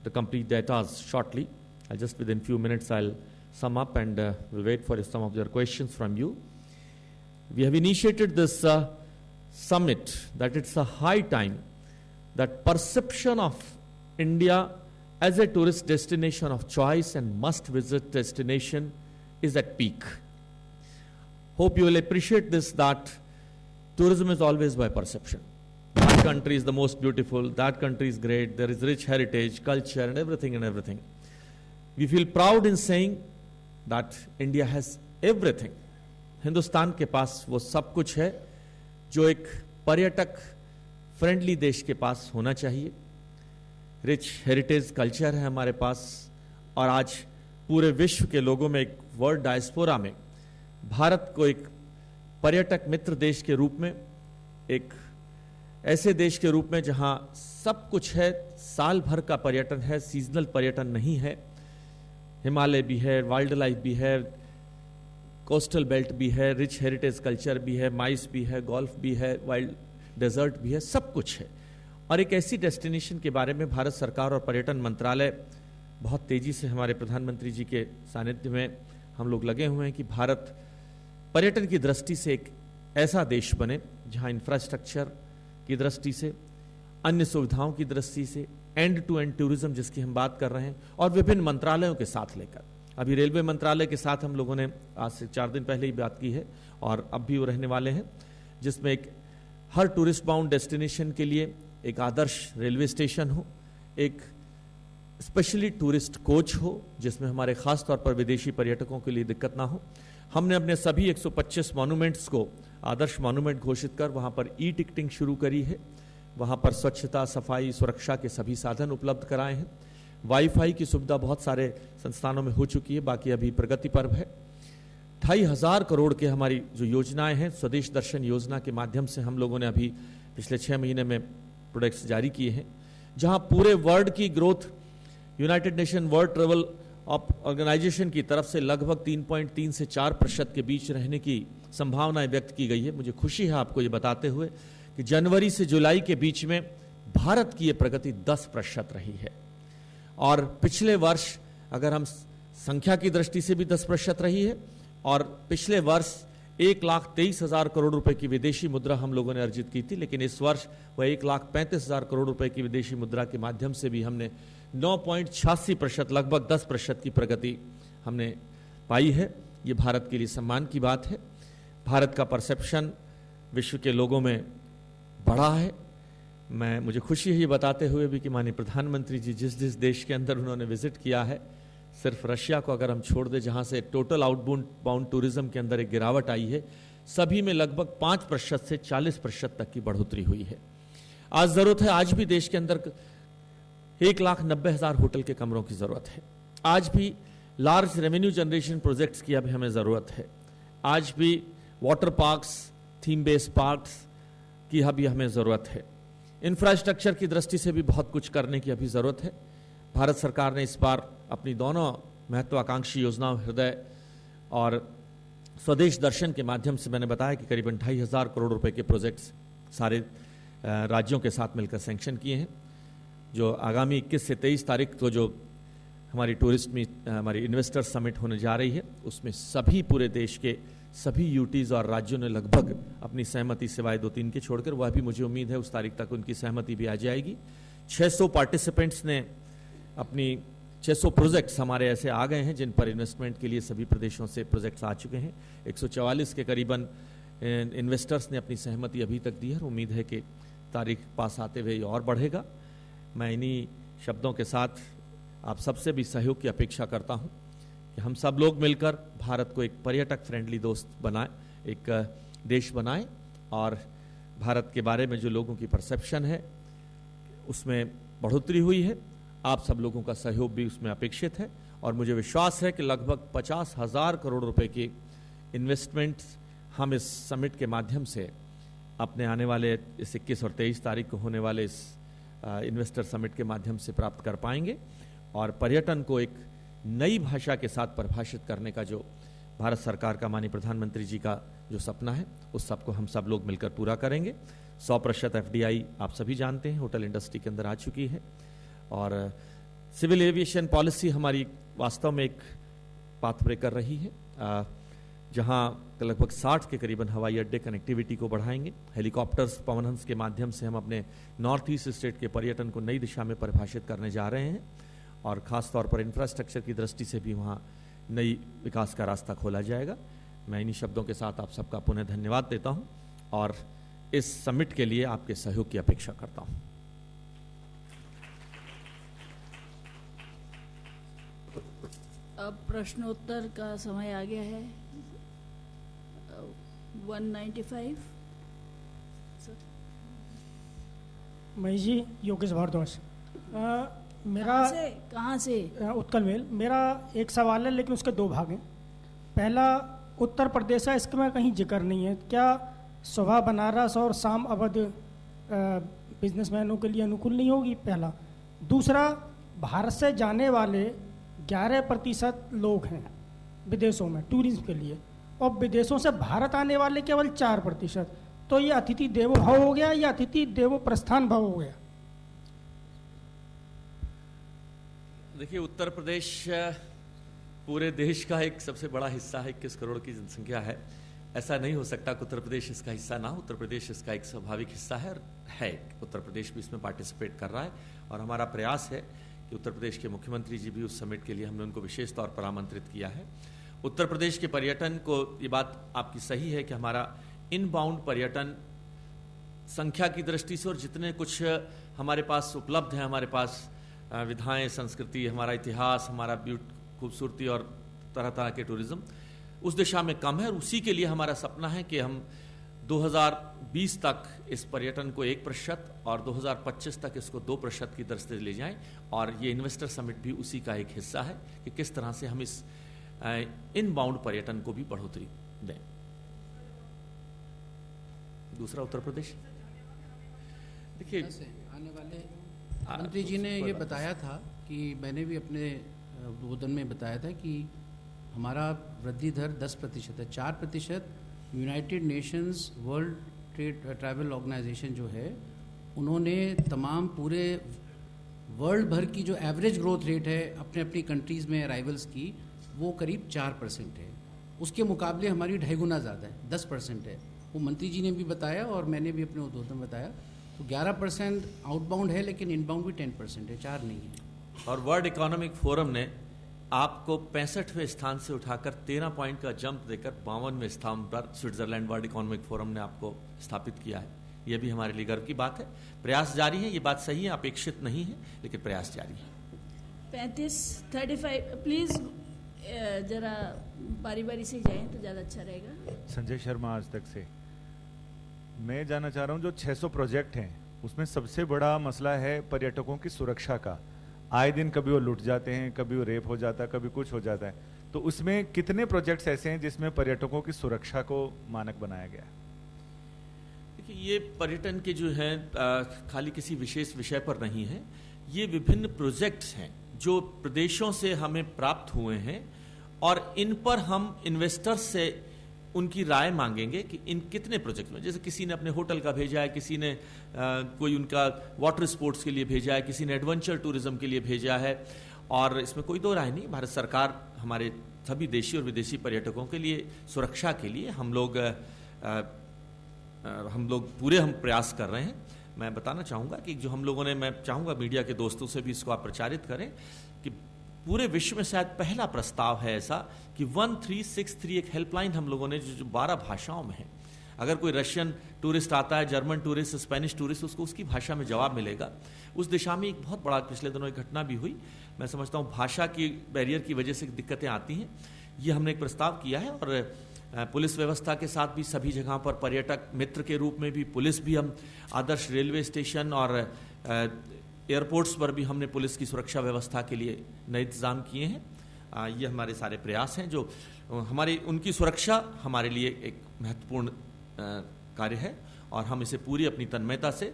the complete data shortly. Within few minutes, I'll sum up, and we'll wait for some of your questions from you. We have initiated this summit that it's a high time that perception of India as a tourist destination of choice and must-visit destination is at peak. Hope you will appreciate this, that tourism is always by perception. That country is the most beautiful, that country is great, there is rich heritage, culture, and everything. We feel proud in saying that India has everything. Hindustan के पास वो सब कुछ है जो एक पर्यटक friendly देश के पास होना चाहिए. रिच हेरिटेज कल्चर है हमारे पास, और आज पूरे विश्व के लोगों में, एक वर्ल्ड डायस्पोरा में भारत को एक पर्यटक मित्र देश के रूप में, एक ऐसे देश के रूप में जहां सब कुछ है, साल भर का पर्यटन है, सीजनल पर्यटन नहीं है. हिमालय भी है, वाइल्ड लाइफ भी है, कोस्टल बेल्ट भी है, रिच हेरिटेज कल्चर भी है, माइस भी है, गोल्फ भी है, वाइल्ड डेजर्ट भी है, सब कुछ है. और एक ऐसी डेस्टिनेशन के बारे में भारत सरकार और पर्यटन मंत्रालय बहुत तेजी से, हमारे प्रधानमंत्री जी के सानिध्य में हम लोग लगे हुए हैं कि भारत पर्यटन की दृष्टि से एक ऐसा देश बने जहां इंफ्रास्ट्रक्चर की दृष्टि से, अन्य सुविधाओं की दृष्टि से, एंड टू एंड टूरिज्म जिसकी हम बात कर रहे हैं, और विभिन्न मंत्रालयों के साथ लेकर. अभी रेलवे मंत्रालय के साथ हम लोगों ने आज से 4 दिन पहले ही बात की है, और अब भी वो रहने वाले हैं, जिसमें एक हर टूरिस्ट बाउंड डेस्टिनेशन के लिए एक आदर्श रेलवे स्टेशन हो, एक स्पेशली टूरिस्ट कोच हो जिसमें हमारे खास तौर पर विदेशी पर्यटकों के लिए दिक्कत ना हो. हमने अपने सभी 125 मॉन्यूमेंट्स को आदर्श मॉन्यूमेंट घोषित कर वहां पर ई टिकटिंग शुरू करी है. वहां पर स्वच्छता, सफाई, सुरक्षा के सभी साधन उपलब्ध कराए हैं. वाईफाई की सुविधा बहुत सारे संस्थानों में हो चुकी है, बाकी अभी प्रगति पर है. 2,500 करोड़ के हमारी जो योजनाएं हैं, स्वदेश दर्शन योजना के माध्यम से हम लोगों ने अभी पिछले 6 महीने में प्रोडक्ट्स जारी किए हैं, जहां पूरे वर्ल्ड की growth United Nation World Travel Organisation की तरफ से लगभग 3.3 से 4% के बीच रहने की संभावनाएं व्यक्त की गई है. मुझे खुशी है आपको ये बताते हुए कि जनवरी से जुलाई के बीच में भारत की ये प्रगति 10% रही है, और पिछले वर्ष अगर हम संख्या की दृष्टि से भी 10% रही है, और पिछले वर्ष 1,23,000 करोड़ रुपए की विदेशी मुद्रा हम लोगों ने अर्जित की थी, लेकिन इस वर्ष वह 1,35,000 करोड़ रुपए की विदेशी मुद्रा के माध्यम से भी हमने 9.86%, लगभग 10% की प्रगति हमने पाई है. ये भारत के लिए सम्मान की बात है. भारत का परसेप्शन विश्व के लोगों में बढ़ा है. मुझे खुशी है ये बताते हुए भी कि माननीय प्रधानमंत्री जी जिस देश के अंदर उन्होंने विजिट किया है, सिर्फ रशिया को अगर हम छोड़ दें जहां से टोटल आउटबाउंड टूरिज्म के अंदर एक गिरावट आई है, सभी में लगभग 5% से 40% तक की बढ़ोतरी हुई है. आज जरूरत है, आज भी देश के अंदर 1,90,000 होटल के कमरों की जरूरत है. आज भी लार्ज रेवेन्यू जनरेशन प्रोजेक्ट्स की अभी हमें जरूरत है. आज भी water parks, theme based parks की अभी हमें ज़रूरत है। इंफ्रास्ट्रक्चर की दृष्टि से भी बहुत कुछ करने की अभी ज़रूरत है। भारत सरकार ने इस बार अपनी दोनों महत्वाकांक्षी योजनाओं हृदय और स्वदेश दर्शन के माध्यम से मैंने बताया कि करीबन 2500 करोड़ रुपए के प्रोजेक्ट्स सारे राज्यों के साथ मिलकर सैंक्शन किए हैं। जो आगामी 21 से 23 तारीख को जो हमारी टूरिस्ट मीट, हमारी इन्वेस्टर समिट होने जा रही है, उसमें सभी पूरे देश के सभी यूटीज और राज्यों ने लगभग अपनी सहमति सिवाय 2-3 के छोड़कर, वह भी मुझे उम्मीद है उस तारीख तक उनकी सहमति भी आ जाएगी। 600 पार्टिसिपेंट्स ने अपनी 600 प्रोजेक्ट्स हमारे ऐसे आ गए हैं जिन पर इन्वेस्टमेंट के लिए सभी प्रदेशों से प्रोजेक्ट्स आ चुके हैं। 144 के करीबन इन्वेस्टर्स ने अपनी सहमति अभी तक दी है। उम्मीद है कि तारीख पास आते हुए और बढ़ेगा। मैं इन्हीं शब्दों के साथ आप सबसे भी सहयोग की अपेक्षा करता हूं कि हम सब लोग मिलकर भारत को एक पर्यटक फ्रेंडली दोस्त बनाएं, एक देश बनाएं और भारत के बारे में जो लोगों की परसेप्शन है उसमें बढ़ोतरी हुई है। आप सब लोगों का सहयोग भी उसमें अपेक्षित है और मुझे विश्वास है कि लगभग 50,000 करोड़ रुपए की इन्वेस्टमेंट हम इस समिट के माध्यम से अपने आने वाले इस 21 और 23 तारीख को होने वाले इस इन्वेस्टर समिट के माध्यम से प्राप्त कर पाएंगे और पर्यटन को एक नई भाषा के साथ परिभाषित करने का जो भारत सरकार का माननीय प्रधानमंत्री जी का जो सपना है, उस सबको हम सब लोग मिलकर पूरा करेंगे। 100% FDI आप सभी जानते हैं होटल इंडस्ट्री के अंदर आ चुकी है और सिविल एविएशन पॉलिसी हमारी वास्तव में एक पाथ ब्रेकर रही है, जहां लगभग 60 के करीबन हवाई अड्डे कनेक्टिविटी को बढ़ाएंगे। हेलीकॉप्टर्स, पवनहंस के माध्यम से हम अपने नॉर्थ ईस्ट स्टेट के पर्यटन को नई दिशा में परिभाषित करने जा रहे हैं और खास तौर पर इंफ्रास्ट्रक्चर की दृष्टि से भी वहाँ नई विकास का रास्ता खोला जाएगा। मैं इन्हीं शब्दों के साथ आप सबका पुनः धन्यवाद देता हूँ और इस समिट के लिए आपके सहयोग की अपेक्षा करता हूँ। अब प्रश्नोत्तर का समय आ गया है। 195 सर। महेश जी, योगेश भारद्वाज। मेरा कहाँ से? उत्कल मेल। मेरा एक सवाल है लेकिन उसके दो भाग हैं। पहला, उत्तर प्रदेश है, इसका कहीं जिक्र नहीं है, क्या सुबह बनारस और शाम अवध बिजनेसमैनों के लिए अनुकूल नहीं होगी? पहला। दूसरा, भारत से जाने वाले 11% लोग हैं विदेशों में टूरिज्म के लिए और विदेशों से भारत आने वाले केवल 4%। तो ये अतिथि देवो भव हो गया या अतिथि देवो प्रस्थान भव हो गया? देखिए, उत्तर प्रदेश पूरे देश का एक सबसे बड़ा हिस्सा है, 21 करोड़ की जनसंख्या है। ऐसा नहीं हो सकता कि उत्तर प्रदेश इसका हिस्सा ना हो। उत्तर प्रदेश इसका एक स्वाभाविक हिस्सा है और है। उत्तर प्रदेश भी इसमें पार्टिसिपेट कर रहा है और हमारा प्रयास है कि उत्तर प्रदेश के मुख्यमंत्री जी भी उस समिट के लिए हमने उनको विशेष तौर पर आमंत्रित किया है। उत्तर प्रदेश के पर्यटन को, ये बात आपकी सही है कि हमारा इनबाउंड पर्यटन संख्या की दृष्टि से और जितने कुछ हमारे पास उपलब्ध है, हमारे पास विधाएं, संस्कृति, हमारा इतिहास, हमारा खूबसूरती और तरह तरह के टूरिज्म, उस दिशा में कम है और उसी के लिए हमारा सपना है कि हम 2020 तक इस पर्यटन को 1% और 2025 तक इसको 2% की दर से ले जाएं और ये इन्वेस्टर समिट भी उसी का एक हिस्सा है कि किस तरह से हम इस इनबाउंड पर्यटन को भी बढ़ोतरी दें। दूसरा, उत्तर प्रदेश, देखिए आने वाले मंत्री जी ने ये बताया था कि मैंने भी अपने उद्बोधन में बताया था कि हमारा वृद्धि दर 10% है। 4% United Nations World Travel Organisation जो है, उन्होंने तमाम पूरे वर्ल्ड भर की जो एवरेज ग्रोथ रेट है अपने अपनी कंट्रीज़ में अराइवल्स की, वो करीब 4% है। उसके मुकाबले हमारी 2.5 गुना ज़्यादा है, 10% है। वो मंत्री जी ने भी बताया और मैंने भी अपने उद्बोधन में बताया। तो 11% आउटबाउंड है लेकिन इनबाउंड भी 10% है, 4 नहीं है। और वर्ल्ड इकोनॉमिक फोरम ने आपको 65वें स्थान से उठाकर 13 पॉइंट का जंप देकर 52वें स्थान पर स्विट्जरलैंड वर्ल्ड इकोनॉमिक फोरम ने आपको स्थापित किया है। यह भी हमारे लिए गर्व की बात है। प्रयास जारी है, ये बात सही है, अपेक्षित नहीं है लेकिन प्रयास जारी है। 35 प्लीज जरा बारी बारी से जाएं तो ज़्यादा अच्छा रहेगा। संजय शर्मा, आज तक से। मैं जानना चाह रहा हूँ, जो 600 प्रोजेक्ट हैं उसमें सबसे बड़ा मसला है पर्यटकों की सुरक्षा का। आए दिन कभी वो लुट जाते हैं, कभी वो रेप हो जाता है, कभी कुछ हो जाता है। तो उसमें कितने प्रोजेक्ट्स ऐसे हैं जिसमें पर्यटकों की सुरक्षा को मानक बनाया गया है? देखिए, ये पर्यटन के जो हैं खाली किसी विशेष विषय पर नहीं है, ये विभिन्न प्रोजेक्ट्स हैं जो प्रदेशों से हमें प्राप्त हुए हैं और इन पर हम इन्वेस्टर्स से उनकी राय मांगेंगे कि इन कितने प्रोजेक्ट में, जैसे किसी ने अपने होटल का भेजा है, किसी ने कोई उनका वाटर स्पोर्ट्स के लिए भेजा है, किसी ने एडवेंचर टूरिज्म के लिए भेजा है, और इसमें कोई दो राय नहीं। भारत सरकार हमारे सभी देशी और विदेशी पर्यटकों के लिए सुरक्षा के लिए हम लोग पूरे प्रयास कर रहे हैं। मैं बताना चाहूँगा कि जो हम लोगों ने, मैं चाहूँगा मीडिया के दोस्तों से भी इसको आप प्रचारित करें कि पूरे विश्व में शायद पहला प्रस्ताव है ऐसा कि 1363 एक हेल्पलाइन हम लोगों ने जो 12 भाषाओं में है। अगर कोई रशियन टूरिस्ट आता है, जर्मन टूरिस्ट, स्पेनिश टूरिस्ट, उसको उसकी भाषा में जवाब मिलेगा। उस दिशा में एक बहुत बड़ा पिछले दिनों एक घटना भी हुई। मैं समझता हूँ भाषा की बैरियर की वजह से दिक्कतें आती हैं। ये हमने एक प्रस्ताव किया है और पुलिस व्यवस्था के साथ भी सभी जगह पर पर्यटक मित्र के रूप में भी पुलिस भी हम आदर्श रेलवे स्टेशन और एयरपोर्ट्स पर भी हमने पुलिस की सुरक्षा व्यवस्था के लिए नए इंतजाम किए हैं। ये हमारे सारे प्रयास हैं जो हमारी उनकी सुरक्षा हमारे लिए एक महत्वपूर्ण कार्य है और हम इसे पूरी अपनी तन्मयता से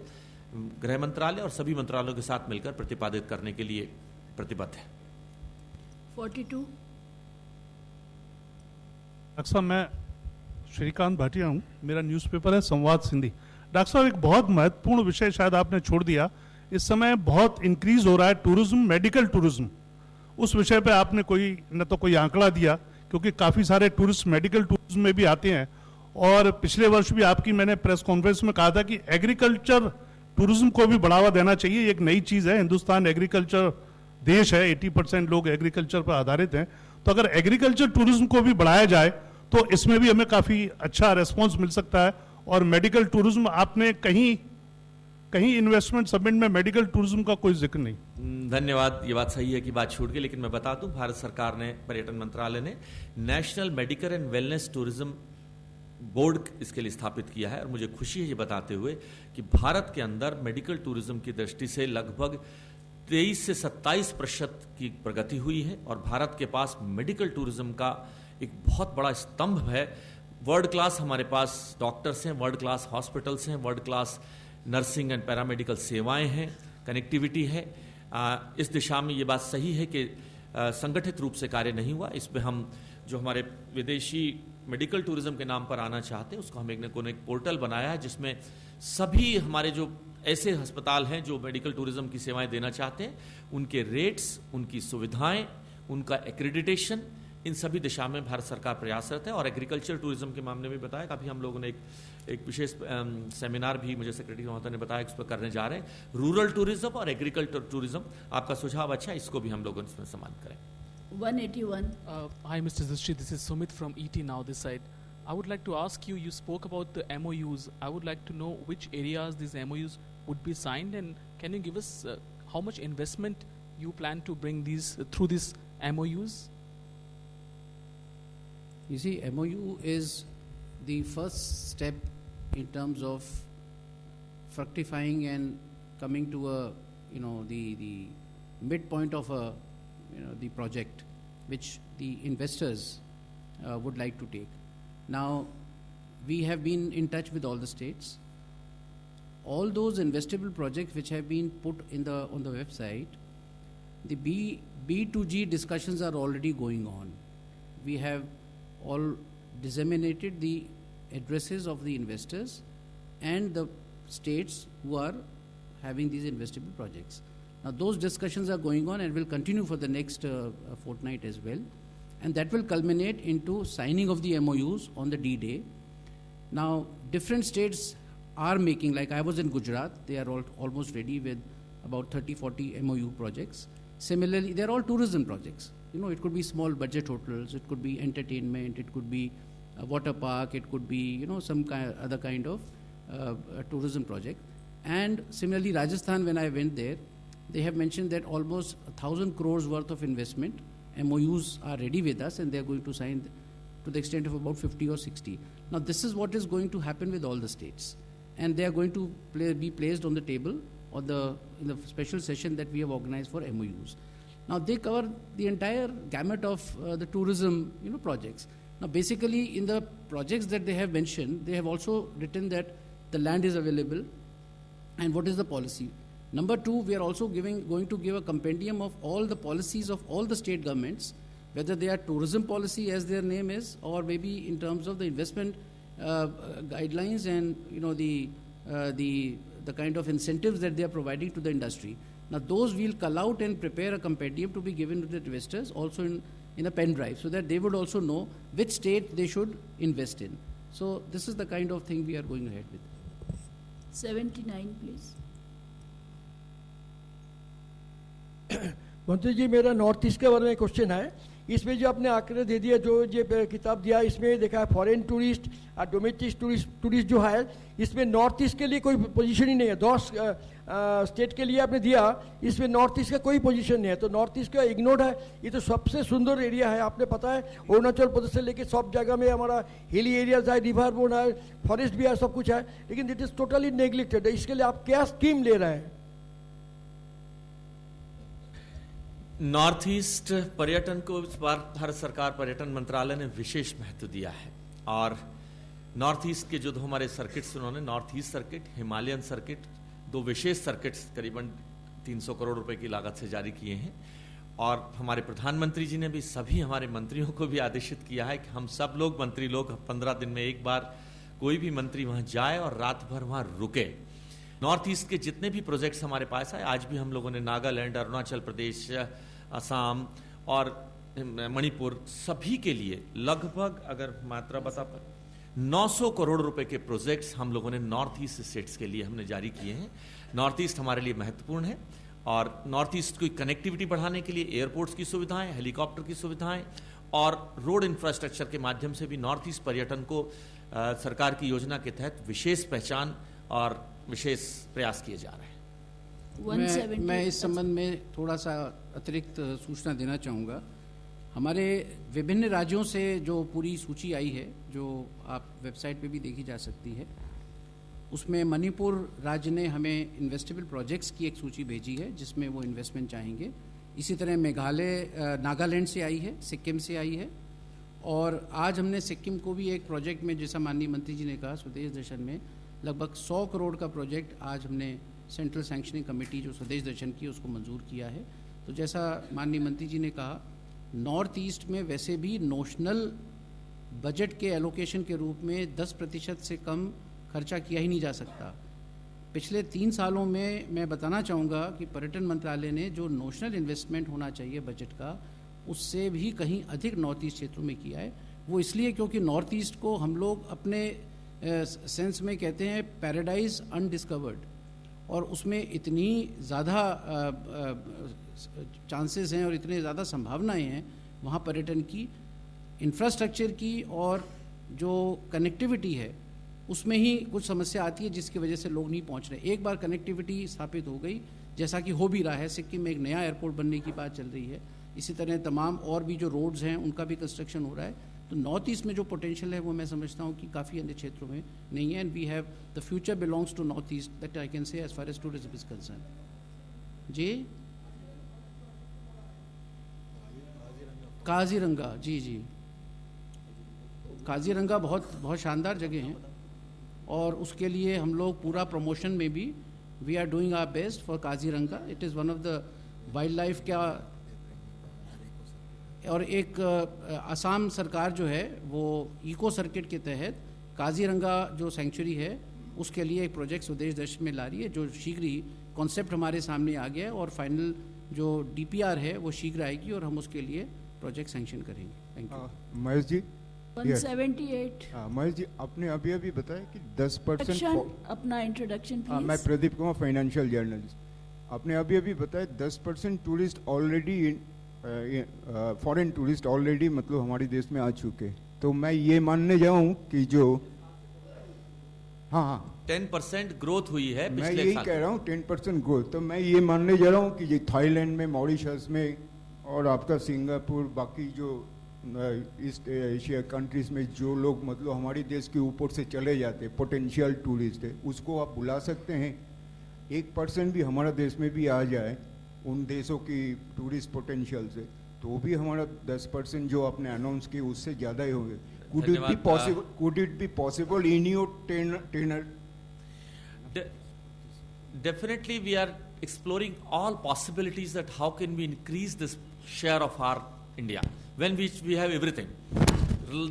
गृह मंत्रालय और सभी मंत्रालयों के साथ मिलकर प्रतिपादित करने के लिए प्रतिबद्ध है। 42। डॉक्टर साहब, मैं श्रीकांत भाटिया हूँ, मेरा न्यूज़पेपर है संवाद सिंधी। डॉक्टर साहब, एक बहुत महत्वपूर्ण विषय शायद आपने छोड़ दिया। इस समय बहुत इंक्रीज हो रहा है टूरिज्म, मेडिकल टूरिज्म। उस विषय पे आपने न तो कोई आंकड़ा दिया, क्योंकि काफ़ी सारे टूरिस्ट मेडिकल टूरिज्म में भी आते हैं। और पिछले वर्ष भी आपकी मैंने प्रेस कॉन्फ्रेंस में कहा था कि एग्रीकल्चर टूरिज्म को भी बढ़ावा देना चाहिए। एक नई चीज़ है, हिंदुस्तान एग्रीकल्चर देश है, 80% लोग एग्रीकल्चर पर आधारित हैं। तो अगर एग्रीकल्चर टूरिज्म को भी बढ़ाया जाए तो इसमें भी हमें काफ़ी अच्छा रेस्पॉन्स मिल सकता है। और मेडिकल टूरिज्म, आपने कहीं इन्वेस्टमेंट सबमिट में मेडिकल टूरिज्म का कोई जिक्र नहीं। धन्यवाद। ये बात सही है कि बात छूट गई, लेकिन मैं बता दूं, भारत सरकार ने, पर्यटन मंत्रालय ने national medical and wellness tourism board इसके लिए स्थापित किया है। और मुझे खुशी है ये बताते हुए कि भारत के अंदर मेडिकल टूरिज्म की दृष्टि से लगभग 23 से 27% की प्रगति हुई है और भारत के पास मेडिकल टूरिज्म का एक बहुत बड़ा स्तंभ है। वर्ल्ड क्लास हमारे पास डॉक्टर्स हैं, वर्ल्ड क्लास हॉस्पिटल्स हैं, world class nursing and paramedical सेवाएं हैं, कनेक्टिविटी है। इस दिशा में ये बात सही है कि संगठित रूप से कार्य नहीं हुआ। इसमें हम जो हमारे विदेशी मेडिकल टूरिज्म के नाम पर आना चाहते हैं, उसको हम एक पोर्टल बनाया है जिसमें सभी हमारे जो ऐसे अस्पताल हैं जो मेडिकल टूरिज्म की सेवाएं देना चाहते हैं, उनके रेट्स, उनकी सुविधाएं, उनका एक्रेडिटेशन, इन सभी दिशा में भारत सरकार प्रयासरत है। और एग्रीकल्चर टूरिज्म के मामले में बताया कि अभी हम लोगों ने एक विशेष सेमिनार भी, मुझे सेक्रेटरी महोदय ने बताया, इस पर करने जा रहे हैं। रूरल टूरिज्म और एग्रीकल्चर टूरिज्म, आपका सुझाव अच्छा है, इसको भी हम लोग इसमें सम्मान करें। 181. Hi, Mr. Zustri. This is Sumit from ET Now this side. I would like to ask you, you spoke about the MOUs. I would like to know which areas these MOUs would be signed, and can you give us how much investment you plan to bring these through these MOUs? You see, MOU is the first step in terms of fructifying and coming to a, the midpoint of a, the project which the investors would like to take. Now, we have been in touch with all the states. All those investable projects which have been put on the website, the B2G discussions are already going on. We have all disseminated the addresses of the investors and the states who are having these investable projects. Now those discussions are going on and will continue for the next fortnight as well, and that will culminate into signing of the MOUs on the D-Day. Now different states are making, like I was in Gujarat, they are all almost ready with about 30-40 MOU projects. Similarly, they are all tourism projects. It could be small budget hotels, it could be entertainment, it could be a water park, it could be some other kind of tourism project. And similarly, Rajasthan, when I went there, they have mentioned that almost 1,000 crores worth of investment MOUs are ready with us, and they are going to sign to the extent of about 50 or 60. Now this is what is going to happen with all the states, and they are going to be placed on the table or in the special session that we have organized for MOUs. Now they cover the entire gamut of the tourism, projects. Now basically in the projects that they have mentioned, they have also written that the land is available and what is the policy. Number two, we are also going to give a compendium of all the policies of all the state governments, whether they are tourism policy as their name is, or maybe in terms of the investment guidelines and the kind of incentives that they are providing to the industry. Now those we'll cull out and prepare a compendium to be given to the investors also in a pen drive, so that they would also know which state they should invest in. So this is the kind of thing we are going ahead with. 79 please. मंत्री जी, मेरा north east के बारे में question है. इसमें जो आपने आंकड़े दे दिया, जो ये किताब दिया, इसमें देखा है फॉरेन टूरिस्ट और डोमेस्टिक टूरिस्ट जो है, इसमें नॉर्थ ईस्ट के लिए कोई पोजीशन ही नहीं है. 10 स्टेट के लिए आपने दिया, इसमें नॉर्थ ईस्ट का कोई पोजीशन नहीं है. तो नॉर्थ ईस्ट का इग्नोर्ड है. ये तो सबसे सुंदर एरिया है. आपने पता है अरुणाचल प्रदेश से लेके सब जगह में हमारा हिली एरियाज है, रिवर बोन है, फॉरेस्ट भी है, सब कुछ है, लेकिन इट इज़ टोटली नेग्लेक्टेड. इसके लिए आप क्या स्कीम ले रहे हैं? नॉर्थ ईस्ट पर्यटन को इस बार भारत सरकार पर्यटन मंत्रालय ने विशेष महत्व दिया है. और नॉर्थ ईस्ट के जो हमारे सर्किट्स, उन्होंने north east circuit, Himalayan circuit, 2 विशेष सर्किट्स करीबन 300 करोड़ रुपए की लागत से जारी किए हैं. और हमारे प्रधानमंत्री जी ने भी सभी हमारे मंत्रियों को भी आदेशित किया है कि हम सब लोग, मंत्री लोग, 15 दिन में एक बार कोई भी मंत्री वहां जाए और रात भर वहां रुके. नॉर्थ ईस्ट के जितने भी प्रोजेक्ट्स हमारे पास आए, आज भी हम लोगों ने नागालैंड, अरुणाचल प्रदेश, असम और मणिपुर, सभी के लिए लगभग, अगर मात्रा बता पर 900 करोड़ रुपए के प्रोजेक्ट्स हम लोगों ने नॉर्थ ईस्ट स्टेट्स के लिए हमने जारी किए हैं. नॉर्थ ईस्ट हमारे लिए महत्वपूर्ण है और नॉर्थ ईस्ट की कनेक्टिविटी बढ़ाने के लिए एयरपोर्ट्स की सुविधाएं, हेलीकॉप्टर की सुविधाएं और रोड इंफ्रास्ट्रक्चर के माध्यम से भी नॉर्थ ईस्ट पर्यटन को सरकार की योजना के तहत विशेष पहचान और विशेष प्रयास किए जा रहे हैं. मैं इस संबंध में थोड़ा सा अतिरिक्त सूचना देना चाहूँगा. हमारे विभिन्न राज्यों से जो पूरी सूची आई है, जो आप वेबसाइट पे भी देखी जा सकती है, उसमें मणिपुर राज्य ने हमें इन्वेस्टेबल प्रोजेक्ट्स की एक सूची भेजी है जिसमें वो इन्वेस्टमेंट चाहेंगे. इसी तरह मेघालय, नागालैंड से आई है, सिक्किम से आई है, और आज हमने सिक्किम को भी एक प्रोजेक्ट में, जैसा माननीय मंत्री जी ने कहा, स्वदेश दर्शन में लगभग 100 करोड़ का प्रोजेक्ट आज हमने सेंट्रल सैंक्शनिंग कमेटी जो स्वदेश दर्शन की उसको मंजूर किया है. तो जैसा माननीय मंत्री जी ने कहा, नॉर्थ ईस्ट में वैसे भी नोशनल बजट के एलोकेशन के रूप में 10% से कम खर्चा किया ही नहीं जा सकता. पिछले 3 सालों में मैं बताना चाहूँगा कि पर्यटन मंत्रालय ने जो नोशनल इन्वेस्टमेंट होना चाहिए बजट का, उससे भी कहीं अधिक नॉर्थ ईस्ट क्षेत्रों में किया है. वो इसलिए क्योंकि नॉर्थ ईस्ट को हम लोग अपने सेंस में कहते हैं पैराडाइज अनडिस्कवर्ड, और उसमें इतनी ज़्यादा चांसेस हैं और इतने ज़्यादा संभावनाएं हैं वहाँ पर्यटन की, इंफ्रास्ट्रक्चर की, और जो कनेक्टिविटी है उसमें ही कुछ समस्या आती है जिसकी वजह से लोग नहीं पहुँच रहे. एक बार कनेक्टिविटी स्थापित हो गई, जैसा कि हो भी रहा है, सिक्किम में एक नया एयरपोर्ट बनने की बात चल रही है, इसी तरह तमाम और भी जो रोड्स हैं उनका भी कंस्ट्रक्शन हो रहा है. तो नॉर्थ ईस्ट में जो पोटेंशियल है वो मैं समझता हूँ कि काफ़ी अन्य क्षेत्रों में नहीं है. And we have the future belongs to north east, that I can say as far as tourism is concern. जी, काजीरंगा, जी जी, काजीरंगा बहुत शानदार जगह है, और उसके लिए हम लोग पूरा प्रमोशन में भी we are doing our best for Kaziranga. It is one of the wildlife का. और एक असम सरकार जो है वो इको सर्किट के तहत काजीरंगा जो सेंचुरी है उसके लिए एक प्रोजेक्ट स्वदेश दर्शन में ला रही है, जो शीघ्र ही कॉन्सेप्ट हमारे सामने आ गया है और फाइनल जो DPR है वो शीघ्र आएगी और हम उसके लिए प्रोजेक्ट सैंक्शन करेंगे. Thank you. महेश जी, 178. महेश जी, आपने अभी बताया कि 10% अपना इंट्रोडक्शन प्लीज. मैं प्रदीप कुमार, फाइनेंशियल जर्नलिस्ट. आपने अभी बताया 10% tourist already, foreign tourist already मतलब हमारे देश में आ चुके. तो मैं ये मानने जाऊं कि जो 10% ग्रोथ हुई है मैं यही कह रहा हूँ 10% ग्रोथ. तो मैं ये मानने जा रहा हूँ कि ये थाईलैंड में, मॉरिशस में और आपका सिंगापुर, बाकी जो ईस्ट एशिया कंट्रीज में जो लोग मतलब हमारे देश के ऊपर से चले जाते पोटेंशियल टूरिस्ट है, उसको आप बुला सकते हैं. 1% भी हमारा देश में भी आ जाए उन देशों की टूरिस्ट पोटेंशियल से, तो भी हमारा 10% जो आपने अनाउंस किए उससे ज़्यादा ही होंगे. Could it be possible in your tenure? Definitely we are exploring all possibilities that how can we increase this share of our India when we have everything.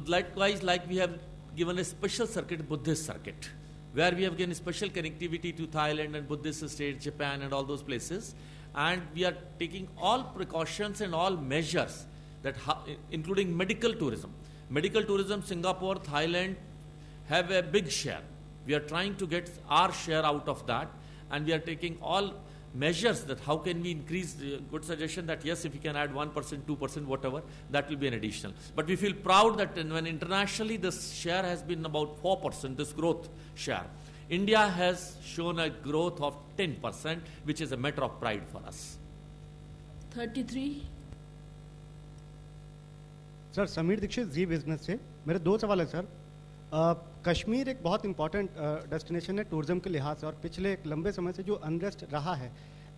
Likewise, like we have given a special circuit, Buddhist circuit, where we have given special connectivity to Thailand and Buddhist states, Japan and all those places, and we are taking all precautions and all measures that including medical tourism. Medical tourism, Singapore, Thailand have a big share. We are trying to get our share out of that, and we are taking all measures that how can we increase. Good suggestion that yes, if we can add 1%, 2%, whatever, that will be an additional. But we feel proud that when internationally this share has been about 4%, this growth share, India has shown a growth of 10%, which is a matter of pride for us. 33. Sir Sameer Dixit ji business से मेरे दो सवाल है sir. Kashmir एक बहुत important destination है tourism के लिहाज से, और पिछले एक लंबे समय से जो अनरेस्ट रहा है,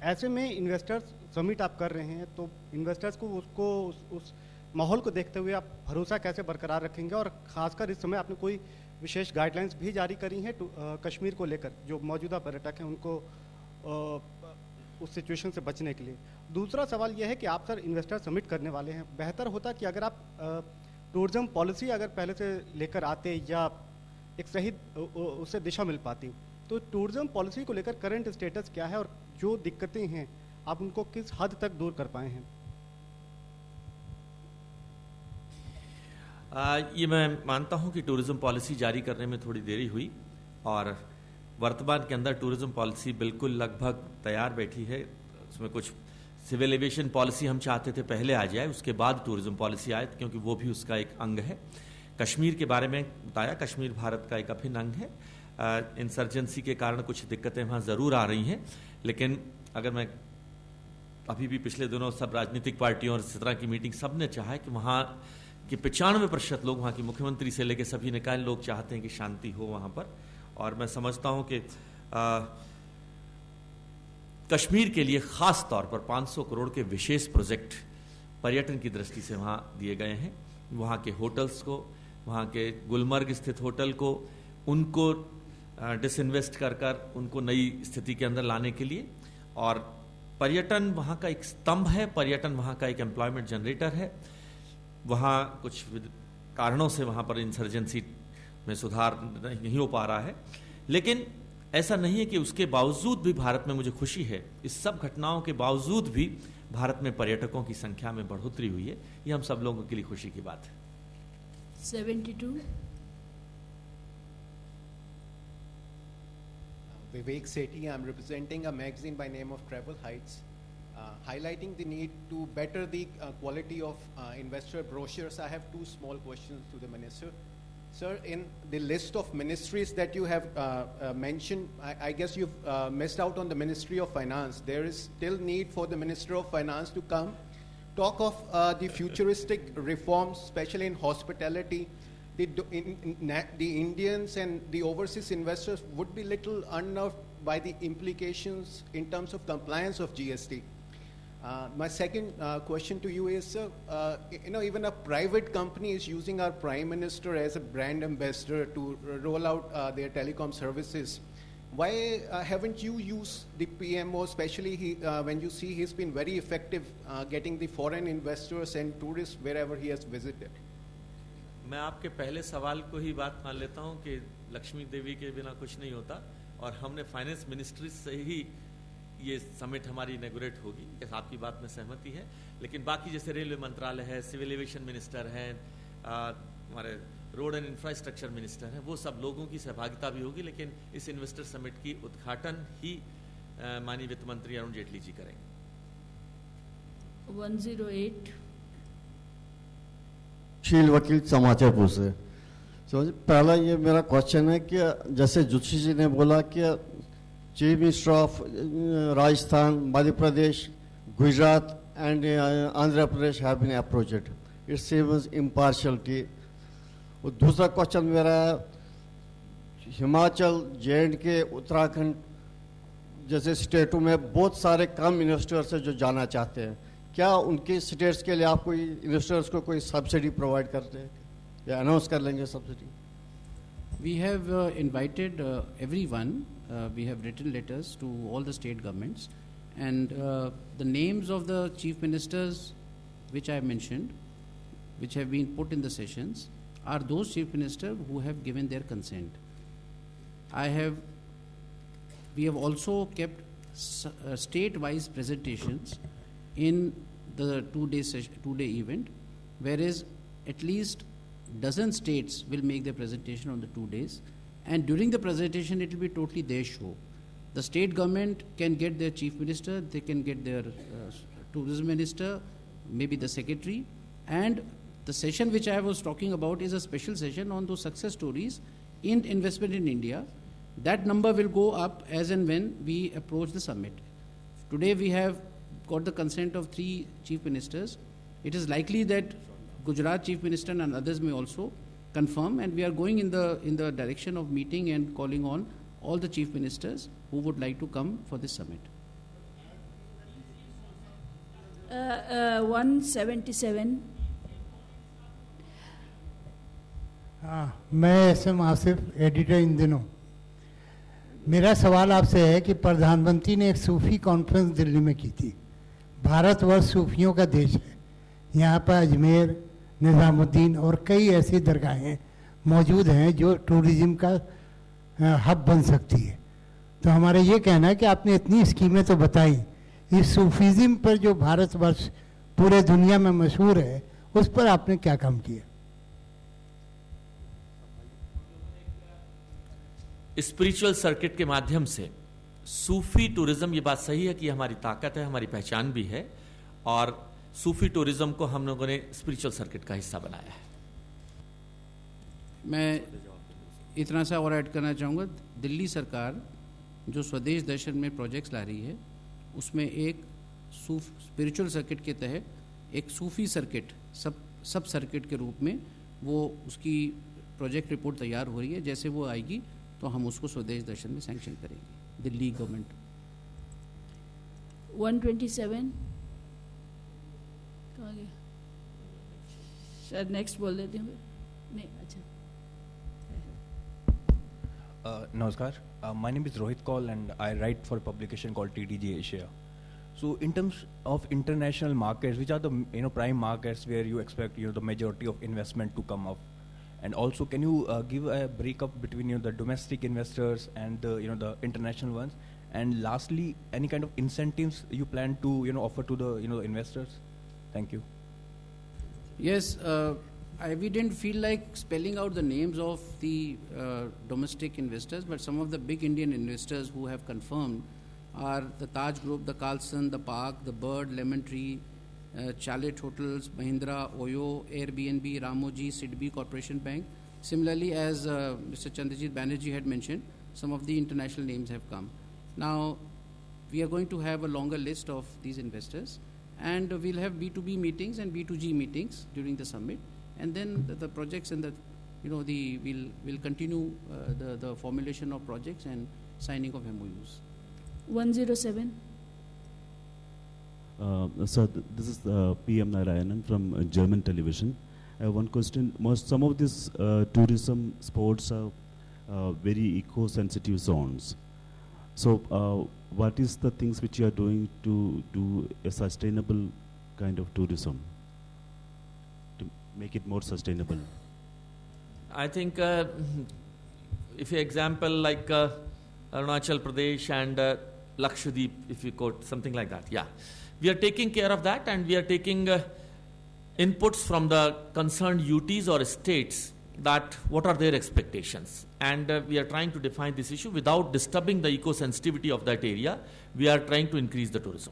ऐसे में इन्वेस्टर्स समिट आप कर रहे हैं, तो इन्वेस्टर्स को उसको उस माहौल को देखते हुए आप भरोसा कैसे बरकरार रखेंगे, और ख़ासकर इस समय आपने कोई विशेष गाइडलाइंस भी जारी करी हैं कश्मीर को लेकर, जो मौजूदा पर्यटक हैं उनको उस सिचुएशन से बचने के लिए. दूसरा सवाल यह है कि आप सर इन्वेस्टर समिट करने वाले हैं, बेहतर होता कि अगर आप टूरिज्म पॉलिसी अगर पहले से लेकर आते या एक सही उससे दिशा मिल पाती, तो टूरिज्म पॉलिसी को लेकर करंट स्टेटस क्या है और जो दिक्कतें हैं आप उनको किस हद तक दूर कर पाए हैं? ये मैं मानता हूं कि टूरिज्म पॉलिसी जारी करने में थोड़ी देरी हुई, और वर्तमान के अंदर टूरिज्म पॉलिसी बिल्कुल लगभग तैयार बैठी है. उसमें कुछ सिविल एविएशन पॉलिसी हम चाहते थे पहले आ जाए, उसके बाद टूरिज्म पॉलिसी आए, क्योंकि वो भी उसका एक अंग है. कश्मीर के बारे में बताया, कश्मीर भारत का एक अभिन्न अंग है. इंसर्जेंसी के कारण कुछ दिक्कतें वहाँ ज़रूर आ रही हैं, लेकिन अगर मैं अभी भी पिछले दिनों सब राजनीतिक पार्टियों और इस तरह की मीटिंग सब ने चाहा कि वहाँ के 95% लोग, वहाँ के मुख्यमंत्री से लेकर सभी निकाय लोग चाहते हैं कि शांति हो वहाँ पर. और मैं समझता हूँ कि कश्मीर के लिए खास तौर पर 500 करोड़ के विशेष प्रोजेक्ट पर्यटन की दृष्टि से वहाँ दिए गए हैं. वहाँ के होटल्स को, वहाँ के गुलमर्ग स्थित होटल को, उनको डिसइन्वेस्ट कर उनको नई स्थिति के अंदर लाने के लिए. और पर्यटन वहाँ का एक स्तंभ है, पर्यटन वहाँ का एक एम्प्लॉयमेंट जनरेटर है. वहाँ कुछ कारणों से वहाँ पर इंसर्जेंसी में सुधार नहीं हो पा रहा है, लेकिन ऐसा नहीं है कि उसके बावजूद भी भारत में मुझे खुशी है, इस सब घटनाओं के बावजूद भी भारत में पर्यटकों की संख्या में बढ़ोतरी हुई है. ये हम सब लोगों के लिए खुशी की बात है. 72. Vivek Sethi, I'm representing a magazine by name of Travel Heights, highlighting the need to better the quality of investor brochures. I have two small questions to the minister. Sir, in the list of ministries that you have mentioned, I guess you've missed out on the Ministry of Finance. There is still need for the Minister of Finance to come, talk of the futuristic reforms, especially in hospitality. The Indians and the overseas investors would be little unnerved by the implications in terms of compliance of GST. My second question to you is, sir, even a private company is using our Prime Minister as a brand ambassador to roll out their telecom services. Why haven't you used the PMO, especially when you see he's been very effective getting the foreign investors and tourists wherever he has visited? मैं आपके पहले सवाल को ही बात मान लेता हूं कि लक्ष्मी देवी के बिना कुछ नहीं होता, और हमने फाइनेंस मिनिस्ट्री से ही ये समिट हमारी इनॉग्रेट होगी. आपकी बात में सहमति है, लेकिन बाकी जैसे रेलवे मंत्रालय है, सिविल एविएशन मिनिस्टर हैं, हमारे रोड एंड इंफ्रास्ट्रक्चर मिनिस्टर हैं, वो सब लोगों की सहभागिता भी होगी. लेकिन इस इन्वेस्टर समिट की उद्घाटन ही माननीय वित्त मंत्री अरुण जेटली जी करेंगे. 108. शील वकील समाचारपुर से. पहला ये मेरा क्वेश्चन है कि जैसे जोशी जी ने बोला कि chief minister of Rajasthan, Madhya Pradesh, Gujarat and Andhra Pradesh have been approached. It seems impartiality. और दूसरा क्वेश्चन मेरा है, हिमाचल, J&K, उत्तराखंड जैसे स्टेटों में बहुत सारे कम इन्वेस्टर्स हैं जो जाना चाहते हैं, क्या उनके स्टेट्स के लिए आप कोई इन्वेस्टर्स को कोई सब्सिडी प्रोवाइड करते हैं या अनाउंस कर लेंगे subsidy? We have invited everyone. We have written letters to all the state governments, and the names of the chief ministers which I mentioned, which have been put in the sessions, are those chief ministers who have given their consent. We have also kept state-wise presentations in the two-day event, whereas at least dozen states will make their presentation on the 2 days, and during the presentation it will be totally their show. The state government can get their chief minister, they can get their tourism minister, maybe the secretary, and the session which I was talking about is a special session on those success stories in investment in India. That number will go up as and when we approach the summit. Today we have got the consent of 3 chief ministers. It is likely that Gujarat chief minister and others may also confirm, and we are going in the direction of meeting and calling on all the chief ministers who would like to come for this summit. 177. मैं SM Asif editor in दिनों। मेरा सवाल आपसे है कि प्रधानमंत्री ने एक सूफी कॉन्फ्रेंस दिल्ली में की थी। भारतवर्ष सूफियों का देश है। यहाँ पर अजमेर, निज़ामुद्दीन और कई ऐसी दरगाहें मौजूद हैं जो टूरिज्म का हब बन सकती है। तो हमारा ये कहना है कि आपने इतनी स्कीमें तो बताई, इस सूफीज़म पर जो भारतवर्ष पूरे दुनिया में मशहूर है, उस पर आपने क्या काम किया? स्पिरिचुअल सर्किट के माध्यम से सूफी टूरिज्म, ये बात सही है कि हमारी ताकत है, हमारी पहचान भी है, और सूफी टूरिज्म को हम लोगों ने स्पिरिचुअल सर्किट का हिस्सा बनाया है। मैं इतना सा और ऐड करना चाहूँगा, दिल्ली सरकार जो स्वदेश दर्शन में प्रोजेक्ट्स ला रही है, उसमें एक स्पिरिचुअल सर्किट के तहत एक सूफी सर्किट सब सर्किट के रूप में वो उसकी प्रोजेक्ट रिपोर्ट तैयार हो रही है। जैसे वो आएगी तो हम उसको स्वदेश दर्शन में सैंक्शन करेंगे, दिल्ली गवर्नमेंट। 127 कहाँ गया? शायद नेक्स्ट बोल देते हैं। नहीं, अच्छा। Namaskar. My name is Rohit Kaul and I write for a publication called TDG Asia. So in terms of international markets, which are the prime markets where you expect the majority of investment to come up? And also, can you give a breakup between the domestic investors and the international ones? And lastly, any kind of incentives you plan to offer to the investors? Thank you. Yes, we didn't feel like spelling out the names of the domestic investors, but some of the big Indian investors who have confirmed are the Taj Group, the Carlson, the Park, the Bird, Lemon Tree, Chalet Hotels, Mahindra, Oyo, Airbnb, Ramoji, Sidbi Corporation Bank. Similarly, as Mr. Chandrajit Banerjee had mentioned, some of the international names have come. Now, we are going to have a longer list of these investors, and we'll have B2B meetings and B2G meetings during the summit, and then the projects and we'll continue the formulation of projects and signing of MOUs. 107. Sir, this is PM Narayanan from German television. I have one question. Some of these tourism sports are very eco-sensitive zones. So what is the things which you are doing to do a sustainable kind of tourism, to make it more sustainable? I think if you example like Arunachal Pradesh and Lakshadweep, if you quote something like that, yeah. We are taking care of that, and we are taking inputs from the concerned UTs or states that what are their expectations. And we are trying to define this issue without disturbing the eco-sensitivity of that area. We are trying to increase the tourism.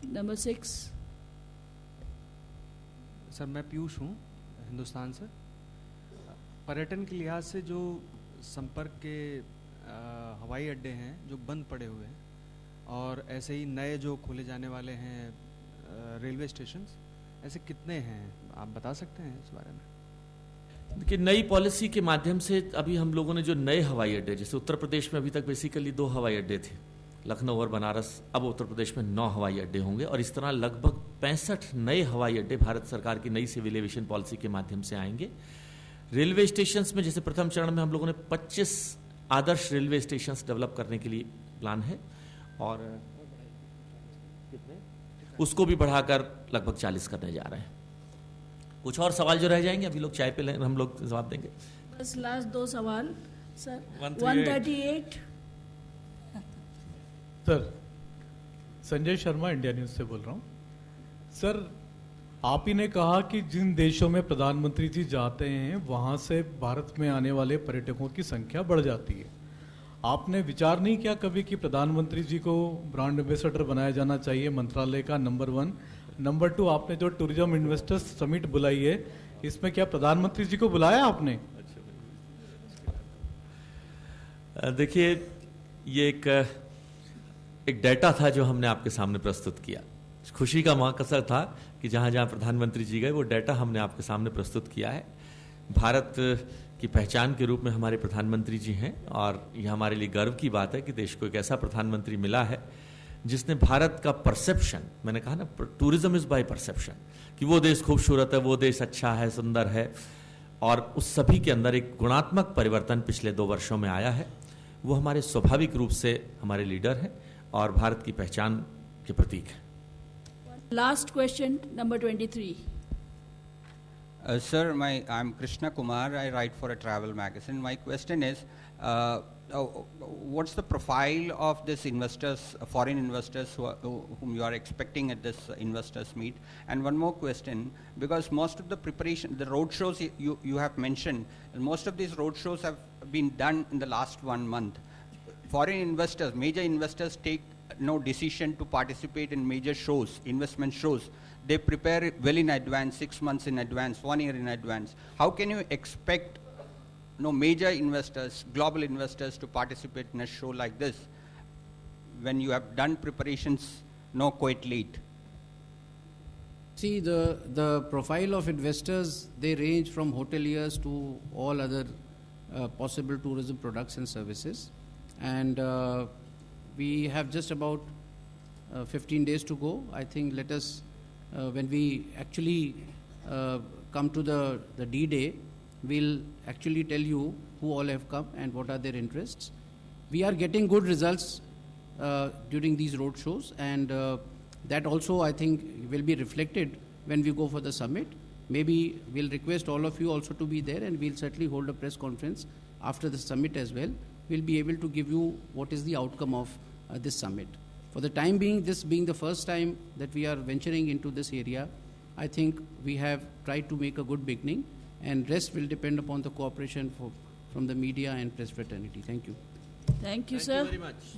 Number 6. Sir, मैं पीयूष हूँ हिंदुस्तान से। पर्यटन के लिहाज से जो संपर्क के हवाई अड्डे हैं जो बंद पड़े हुए हैं, और ऐसे ही नए जो खोले जाने वाले हैं रेलवे स्टेशंस, ऐसे कितने हैं, आप बता सकते हैं इस बारे में? देखिए, नई पॉलिसी के माध्यम से अभी हम लोगों ने जो नए हवाई अड्डे, जैसे उत्तर प्रदेश में अभी तक बेसिकली 2 हवाई अड्डे थे, लखनऊ और बनारस, अब उत्तर प्रदेश में 9 हवाई अड्डे होंगे और इस तरह लगभग 65 नए हवाई अड्डे भारत सरकार की नई सिविल एविएशन पॉलिसी के माध्यम से आएंगे। रेलवे स्टेशंस में जैसे प्रथम चरण में हम लोगों ने 25 आदर्श रेलवे स्टेशंस डेवलप करने के लिए प्लान है और उसको भी बढ़ाकर लगभग 40 करने जा रहे हैं। कुछ और सवाल जो रह जाएंगे अभी लोग चाय पे लेंगे, हम लोग जवाब देंगे। बस लास्ट 2 सवाल sir. 138 sir, Sanjay Sharma India news से बोल रहा हूँ। सर, आप ही ने कहा कि जिन देशों में प्रधानमंत्री जी जाते हैं वहां से भारत में आने वाले पर्यटकों की संख्या बढ़ जाती है। आपने विचार नहीं किया कभी कि प्रधानमंत्री जी को ब्रांड एम्बेसडर बनाया जाना चाहिए मंत्रालय का? नंबर 1। नंबर 2, आपने जो टूरिज्म इन्वेस्टर्स समिट बुलाई है, इसमें क्या प्रधानमंत्री जी को बुलाया आपने? देखिए, ये एक डाटा था जो हमने आपके सामने प्रस्तुत किया। खुशी का मौका था कि जहां जहां प्रधानमंत्री जी गए वो डाटा हमने आपके सामने प्रस्तुत किया है। भारत की पहचान के रूप में हमारे प्रधानमंत्री जी हैं और यह हमारे लिए गर्व की बात है कि देश को एक ऐसा प्रधानमंत्री मिला है जिसने भारत का परसेप्शन, मैंने कहा ना, टूरिज्म इज बाय परसेप्शन, कि वो देश खूबसूरत है, वो देश अच्छा है, सुंदर है, और उस सभी के अंदर एक गुणात्मक परिवर्तन पिछले 2 वर्षों में आया है। वो हमारे स्वाभाविक रूप से हमारे लीडर हैं और भारत की पहचान के प्रतीक हैं। Last question, number 23. Sir, I'm Krishna Kumar. I write for a travel magazine. My question is, what's the profile of these investors, foreign investors whom you are expecting at this investors meet? And one more question, because most of the preparation, the road shows you have mentioned, and most of these road shows have been done in the last 1 month. Foreign investors, major investors take no decision to participate in major shows, investment shows. They prepare well in advance, 6 months in advance, 1 year in advance. How can you expect major investors, global investors to participate in a show like this when you have done preparations quite late? See, the profile of investors, they range from hoteliers to all other possible tourism products and services. And we have just about 15 days to go. I think let us, when we actually come to the D-Day, we'll actually tell you who all have come and what are their interests. We are getting good results during these road shows, and that also I think will be reflected when we go for the summit. Maybe we'll request all of you also to be there, and we'll certainly hold a press conference after the summit as well. We'll be able to give you what is the outcome of this summit. For the time being, this being the first time that we are venturing into this area, I think we have tried to make a good beginning, and rest will depend upon the cooperation from the media and press fraternity. Thank you. Thank you, sir. Thank you very much.